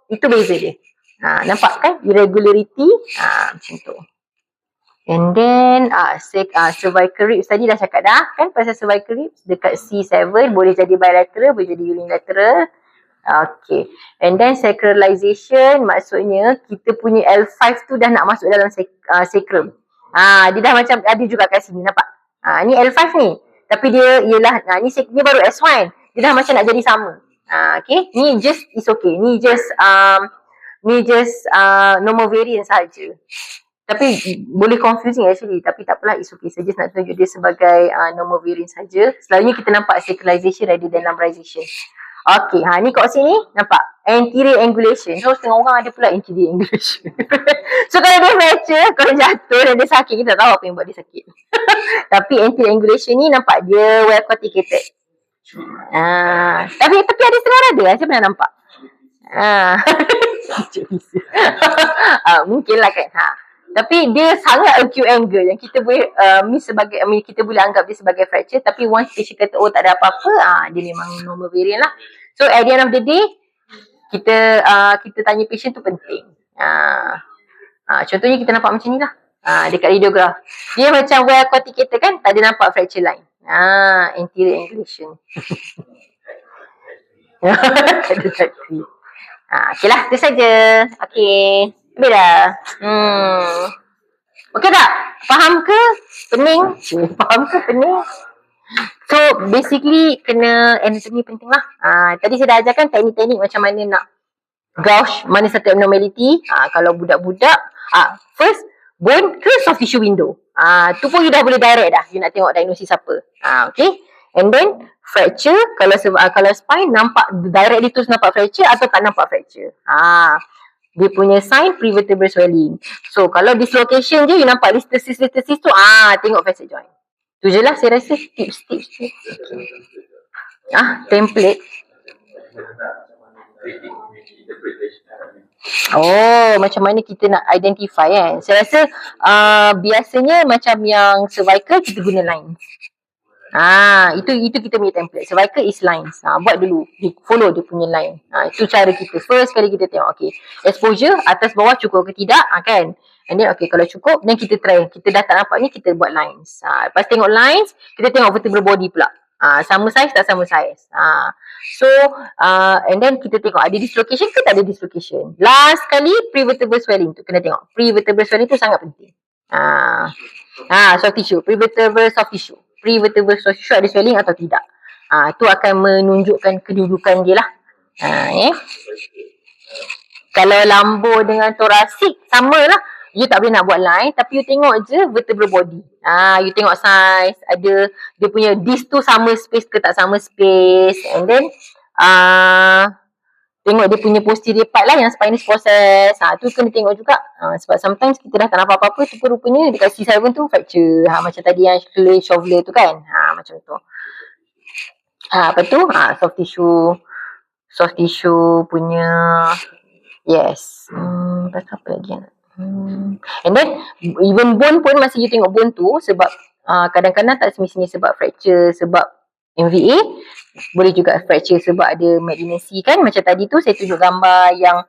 itu beza dia. Nampak kan? Irregularity. Macam tu. And then cervical ribs tadi dah cakap dah kan pasal cervical ribs dekat C7 boleh jadi bilateral, boleh jadi unilateral. Okay. And then sacralization maksudnya kita punya L5 tu dah nak masuk dalam sacrum. Dia dah macam ada juga kat sini nampak. Ni L5 ni. Tapi dia ialah ni baru S1. Dia dah macam nak jadi sama. Okay. Ni just is okay. Ni just normal variant sahaja. Tapi boleh confusing actually. Tapi tak apalah, it's okay. Saya just nak tunjuk dia sebagai normal variant saja. Selalunya kita nampak sacralization rather than lumbarization. Okay, ni kat sini nampak anterior angulation. So setengah orang ada pula anterior angulation. So kalau dia fracture, kalau jatuh dan dia sakit, kita tak tahu apa yang buat dia sakit. Tapi anterior angulation ni nampak dia well corticated. Tapi ada setengah rada lah, saya pernah nampak. Mungkin lah kan. Tapi dia sangat acute angle yang kita boleh kita boleh anggap dia sebagai fracture. Tapi once patient kata tak ada apa-apa, dia memang normal variant lah. So at the end of the day, kita tanya patient tu penting. Contohnya kita nampak macam ni lah. Dekat radiograf. Dia macam well corticated kan, tak ada nampak fracture line. Anterior angulation. Tak ada tadi. Okay lah, itu saja. Okay. Habis dah. Okey tak? Faham ke? Pening? Faham ke pening? So basically kena anatomy penting lah. Tadi saya dah ajarkan teknik-teknik macam mana nak gauge mana satu abnormality. Kalau budak-budak, first bone ke soft tissue window. Tu pun you dah boleh direct dah. You nak tengok diagnosis apa. Okay. And then fracture, kalau spine nampak direct dia terus nampak fracture atau tak nampak fracture. Dia punya sign prevertebral swelling. So kalau dislocation je you nampak listesis tu, tengok facet joint. Tu je lah saya rasa tips tu. Okay. Template. Macam mana kita nak identify kan. Saya rasa biasanya macam yang cervical kita guna line. Itu kita punya template. Cervical is lines. Buat dulu. Follow dia punya line. Itu cara kita. First kali kita tengok. Okay. Exposure atas bawah cukup ke tidak. Kan. And then okay. Kalau cukup. Then kita try. Kita dah tak nampak ni. Kita buat lines. Lepas tengok lines. Kita tengok vertebral body pula. Sama size tak sama size. So and then kita tengok ada dislocation ke tak ada dislocation. Last kali prevertebral swelling tu kena tengok. Prevertebral swelling tu sangat penting. Soft tissue. Prevertebral soft tissue. Prevertebral soft tissue ada swelling atau tidak. Tu akan menunjukkan kedudukan dia lah. Kalau lambur dengan thoracic sama lah. You tak boleh nak buat line, tapi you tengok je vertebral body. You tengok size, ada dia punya disc tu sama space ke tak sama space. And then tengok dia punya posterior part lah yang spinous process. Tu kena tengok juga. Sebab sometimes kita dah tak nampak apa-apa tu pun rupanya dekat C7 tu fracture. Macam tadi yang clay shoveler tu kan. Macam tu. Apa tu? Soft tissue punya. Yes. Lepas apa lagi yang and then even bone pun masa you tengok bone tu sebab kadang-kadang tak semestinya sebab fracture sebab MVA, boleh juga fracture sebab ada malignancy kan. Macam tadi tu saya tunjuk gambar yang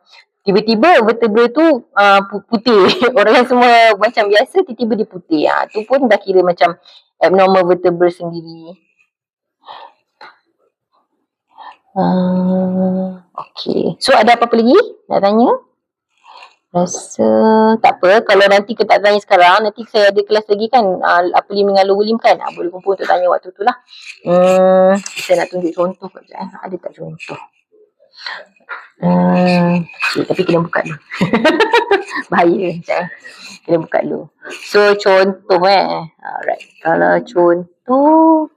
tiba-tiba vertebra tu putih. Orang yang semua macam biasa tiba-tiba dia putih. Tu pun dah kira macam abnormal vertebra sendiri. Okay. So ada apa-apa lagi nak tanya? Rasa tak apa. Kalau nanti kita tak tanya sekarang, nanti saya ada kelas lagi kan, upper limb dengan lower limb kan. Boleh kumpul untuk tanya waktu tu lah. Saya nak tunjuk contoh sekejap. Ada tak contoh? Okay, tapi kena buka dulu. Bahaya sekejap. Kena buka dulu. So contoh alright. Kalau contoh